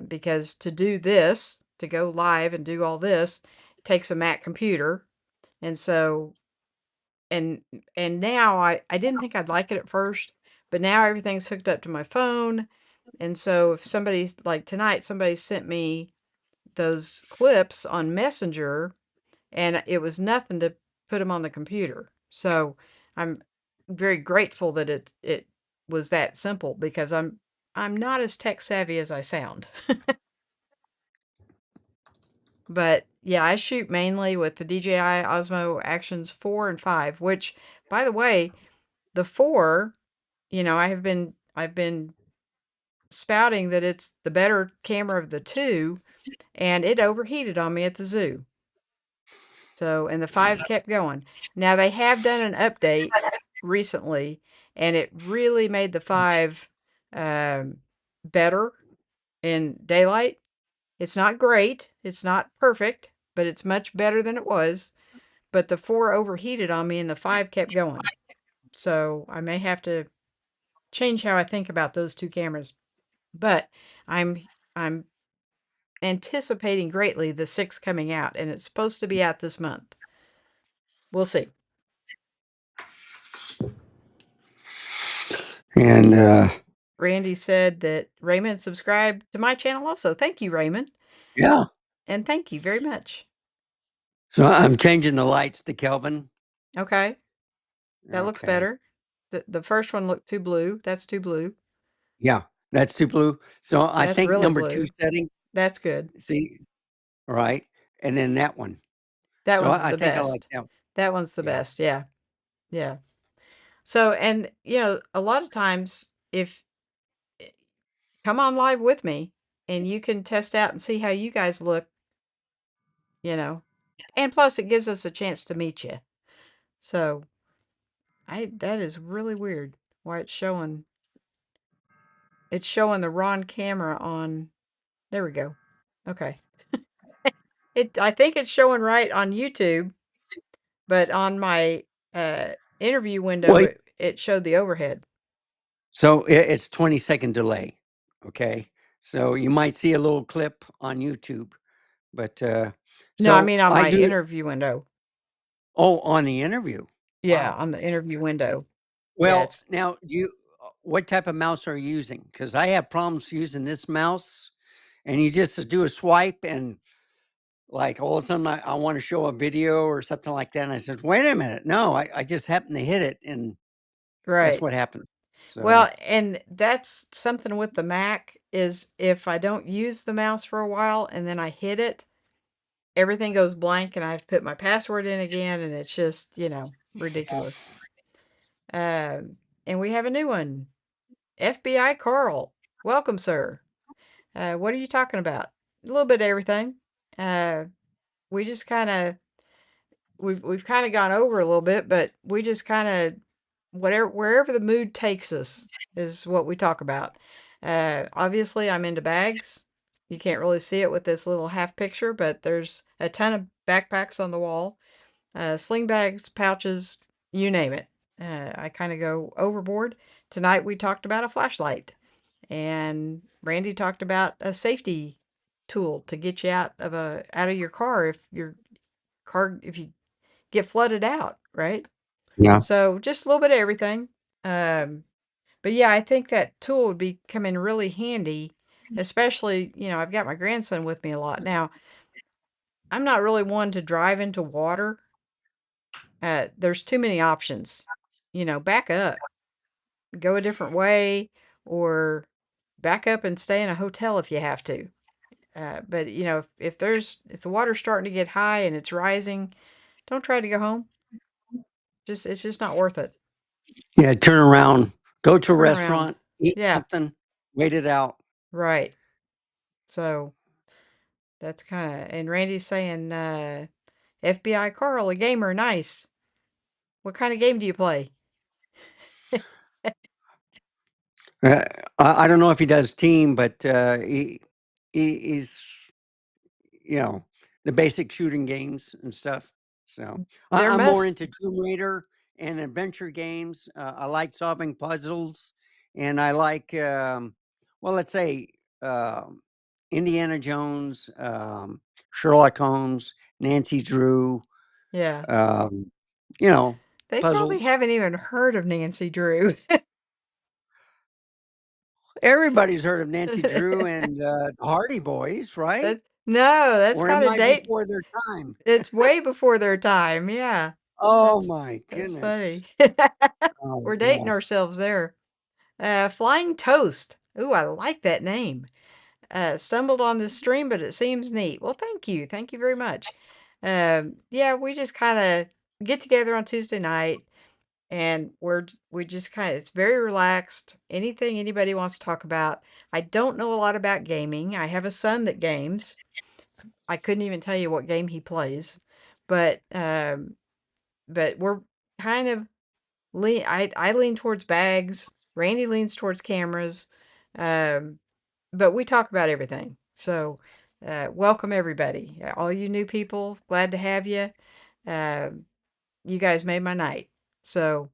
because to do this, to go live and do all this, takes a Mac computer. And so, and now I didn't think I'd like it at first, but now everything's hooked up to my phone. And so if somebody's like tonight, somebody sent me those clips on Messenger, and it was nothing to put them on the computer. So I'm very grateful that it was that simple because I'm not as tech savvy as I sound. But yeah, I shoot mainly with the DJI Osmo Actions 4 and 5, which by the way, the 4, I've been spouting that it's the better camera of the two, and it overheated on me at the zoo. So, and the 5 kept going. Now they have done an update recently, and it really made the 5 um, better in daylight. It's not great, it's not perfect, but it's much better than it was. But the 4 overheated on me and the 5 kept going. So I may have to change how I think about those two cameras. But I'm anticipating greatly the 6 coming out, and it's supposed to be out this month. We'll see. and Randy said that Raymond subscribed to my channel also. Thank you, Raymond. yeah. And thank you very much. So I'm changing the lights to Kelvin. Okay, that looks Okay. better. The first one looked too blue. That's too blue. Yeah, that's too blue. So I That's think really number two blue. setting. That's good. See, all right, and then that one. That So one's I the think I like best. that one. That one's the Yeah. best. Yeah. Yeah. So, and a lot of times if come on live with me and you can test out and see how you guys look, you know. And plus it gives us a chance to meet you. So, I that is really weird why it's showing the wrong camera on there we go. Okay. I think it's showing right on YouTube, but on my interview window Well, it showed the overhead. so it's 20-second delay. Okay. So you might see a little clip on YouTube, but No, I so mean on I my do. interview window. Oh, on the interview. Yeah, Wow. on the interview window. Yeah, Well, it's now what type of mouse are you using? Because I have problems using this mouse, and you just do a swipe, and like all of a sudden I want to show a video or something like that, and I said, "Wait a minute, no, I just happened to hit it," and that's right. what happens. So Well, and that's something with the Mac is if I don't use the mouse for a while and then I hit it, everything goes blank and I have to put my password in again and it's just, ridiculous. And we have a new one. FBI Carl. Welcome, sir. What are you talking about? A little bit of everything. Uh, we just kind of we've kind of gone over a little bit, but we just kind of whatever wherever the mood takes us is what we talk about. Obviously, I'm into bags. You can't really see it with this little half picture, but there's a ton of backpacks on the wall, sling bags, pouches, you name it. I kind of go overboard. Tonight we talked about a flashlight, and Randy talked about a safety tool to get you out of your car if you get flooded out, right? Yeah. So just a little bit of everything. Um, but yeah, I think that tool would be come in really handy, especially, I've got my grandson with me a lot. Now, I'm not really one to drive into water. There's too many options. Back up, go a different way, or back up and stay in a hotel if you have to. But if the water's starting to get high and it's rising, don't try to go home. It's just not worth it. Yeah, turn around, go to a Turn around. restaurant, eat Yeah, something, wait it out. right. So that's kind of, and Randy's saying, FBI Carl, a gamer, nice. What kind of game do you play? Uh, I don't know if he does team, but he's, you know, the basic shooting games and stuff. So There I'm more must, into Tomb Raider and adventure games. I like solving puzzles, and I like, well, let's say, um, Indiana Jones, Sherlock Holmes, Nancy Drew, yeah. um, you know, They probably puzzles. haven't even heard of Nancy Drew. Everybody's heard of Nancy Drew and the Hardy Boys, right? That no, that's Or am kind of I date. before their time? It's way before their time. Yeah, Oh that's my that's goodness. funny. Oh We're dating yeah. ourselves there. Flying Toast. Ooh, I like that name. Stumbled on this stream, but it seems neat. Well, thank you. Thank you very much. Yeah, we just kind of get together on Tuesday night, and we just kind of, it's very relaxed. Anything anybody wants to talk about. I don't know a lot about gaming. I have a son that games. I couldn't even tell you what game he plays, but we're kind of I lean towards bags. Randy leans towards cameras. Um, but we talk about everything. So, welcome everybody. All you new people, glad to have you. Um, you guys made my night. So,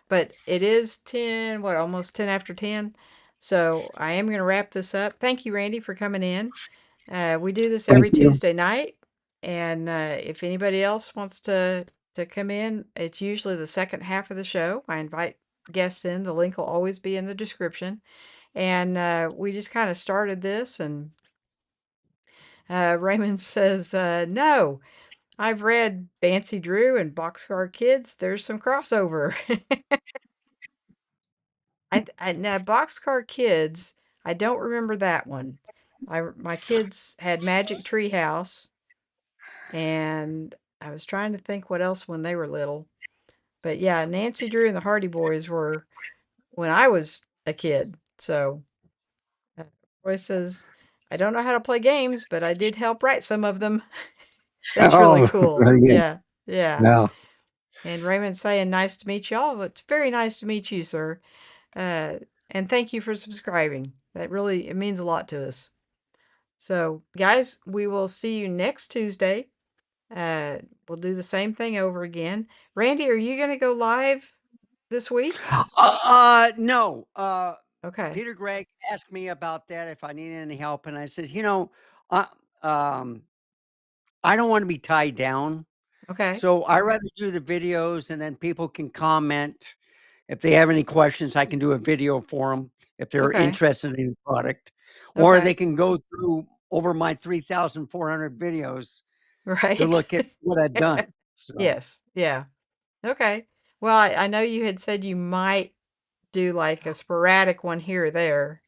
but it is 10, what, almost 10 after 10. So, I am going to wrap this up. Thank you, Randy, for coming in. We do this Thank every you. Tuesday night. And if anybody else wants to come in, it's usually the second half of the show. I invite guests in. The link will always be in the description. And we just kind of started this, and Raymond says, no, I've read Fancy Drew and Boxcar Kids. There's some crossover. Now, Boxcar Kids, I don't remember that one. My kids had Magic Tree House, and I was trying to think what else when they were little. But yeah, Nancy Drew and the Hardy Boys were when I was a kid. So uh, Roy says, I don't know how to play games, but I did help write some of them. That's really Oh, cool. very good. Yeah, yeah. Yeah. And Raymond saying, nice to meet y'all. Well, it's very nice to meet you, sir. Uh, and thank you for subscribing. That really, it means a lot to us. So, guys, we will see you next Tuesday. Uh, we'll do the same thing over again. Randy, are you going to go live this week? No. Okay. Peter Gregg asked me about that if I need any help, and I said, I um, I don't want to be tied down, Okay. so I rather do the videos, and then people can comment if they have any questions. I can do a video for them if they're Okay. interested in the product, or they Okay. can go through over my 3,400 videos to Right. look at what I've done. So. Yes. Yeah. Okay. Well, I know you had said you might do like a sporadic one here or there.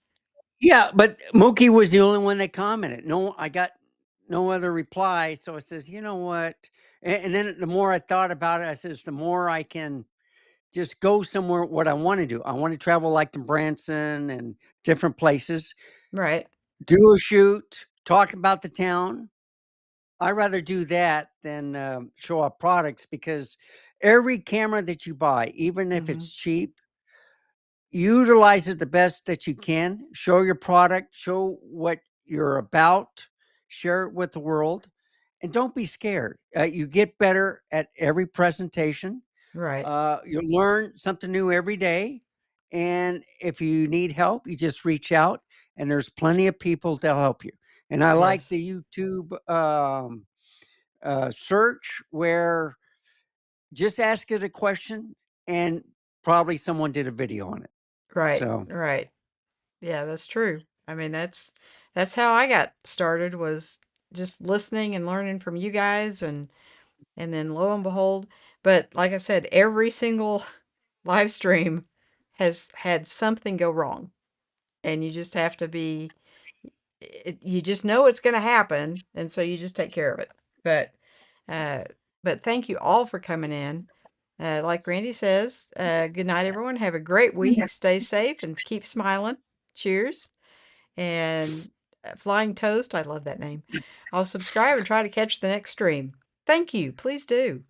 Yeah, but Mookie was the only one that commented. No, I got no other reply. So I says, you know what? And then the more I thought about it, I says, the more I can just go somewhere what I want to do. I want to travel like to Branson and different places, Right. do a shoot, talk about the town. I rather do that than show off products because every camera that you buy, even if Hmm. it's cheap, utilize it the best that you can. Show your product, show what you're about, share it with the world, and don't be scared. You get better at every presentation. Right. You learn something new every day. And if you need help, you just reach out, and there's plenty of people to help you. And I like Yes. the YouTube search where just ask it a question and probably someone did a video on it. Right. So, Right. Yeah, that's true. I mean, that's how I got started, was just listening and learning from you guys, and then lo and behold, but like I said, every single live stream has had something go wrong, and you just have to be you just know it's going to happen, and so you just take care of it. But uh but thank you all for coming in. Like Randy says, good night everyone. Have a great week. Stay safe and keep smiling. Cheers. And Flying Toast, I love that name. I'll subscribe and try to catch the next stream. Thank you. Please do.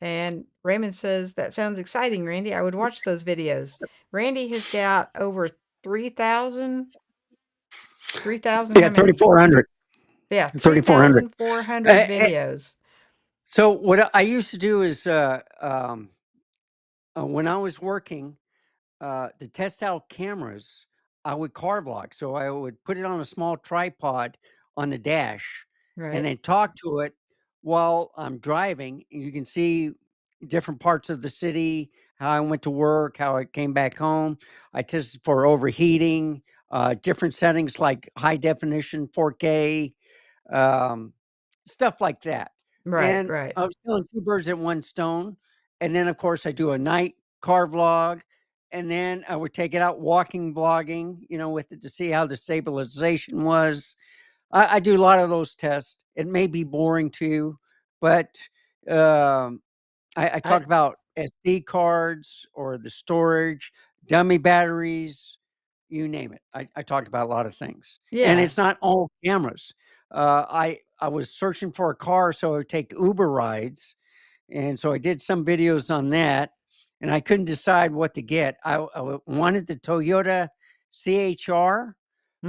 And Raymond says, that sounds exciting, Randy. I would watch those videos. Randy has got over 3,000, 3,000, yeah, how many? 3,400. Yeah, 3,400. 3,400 videos. So what I used to do is when I was working to test out cameras, I would car vlog. So I would put it on a small tripod on the dash and Right, then talk to it while I'm driving. You can see different parts of the city, how I went to work, how I came back home. I tested for overheating, different settings like high definition, 4K, um, stuff like that. right, And right, I was killing two birds at one stone. And then, of course, I do a night car vlog, and then I would take it out walking vlogging, with it to see how the stabilization was. I do a lot of those tests. It may be boring to you, but um, I I talk about SD cards or the storage, dummy batteries, you name it. I talked about a lot of things, and yeah, it's not all cameras. I was searching for a car, so I would take Uber rides, and so I did some videos on that, and I couldn't decide what to get. Wanted the Toyota CHR,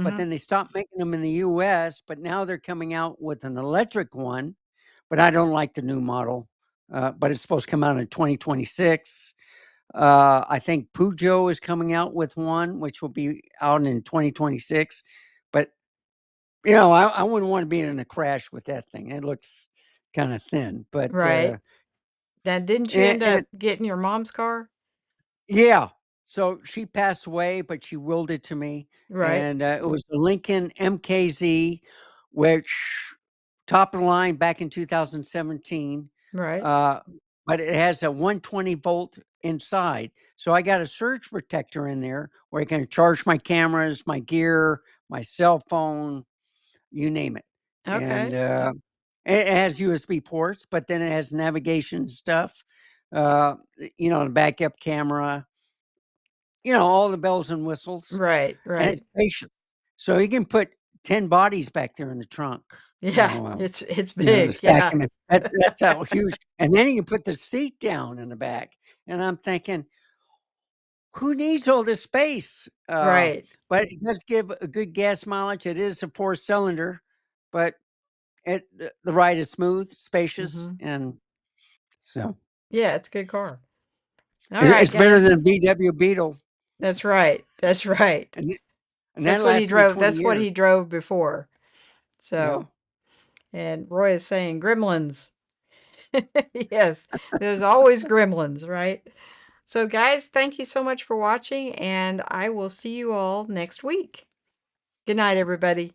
but mhm, then they stopped making them in the US, but now they're coming out with an electric one, but I don't like the new model. But it's supposed to come out in 2026. I think Peugeot is coming out with one, which will be out in 2026. But I wouldn't want to be in a crash with that thing. It looks kind of thin, but right. Now, didn't you end and up getting your mom's car? yeah. So she passed away, but she willed it to me, Right, and it was the Lincoln MKZ, which top of the line back in 2017. right. Uh, but it has a 120-volt inside, so I got a surge protector in there where I can charge my cameras, my gear, my cell phone, you name it, and Okay, it has USB ports, but then it has navigation stuff. The backup camera, all the bells and whistles, right, and right. it's spacious. So you can put 10 bodies back there in the trunk, Yeah, it's to big, stack yeah, them in. That's how huge, and then you can put the seat down in the back, and I'm thinking, "Who needs all this space?" right. But it does give a good gas mileage. It is a four-cylinder, but the ride is smooth, spacious, Mhm. and so Yeah, it's a good car. All it right, it's better guys. than a VW Beetle, That's right, that's right. and that lasted me 20 That's what years. he drove before. Yeah. So, and Roy is saying gremlins. Yes, there's always gremlins, right? So, guys, thank you so much for watching, and I will see you all next week. Good night, everybody.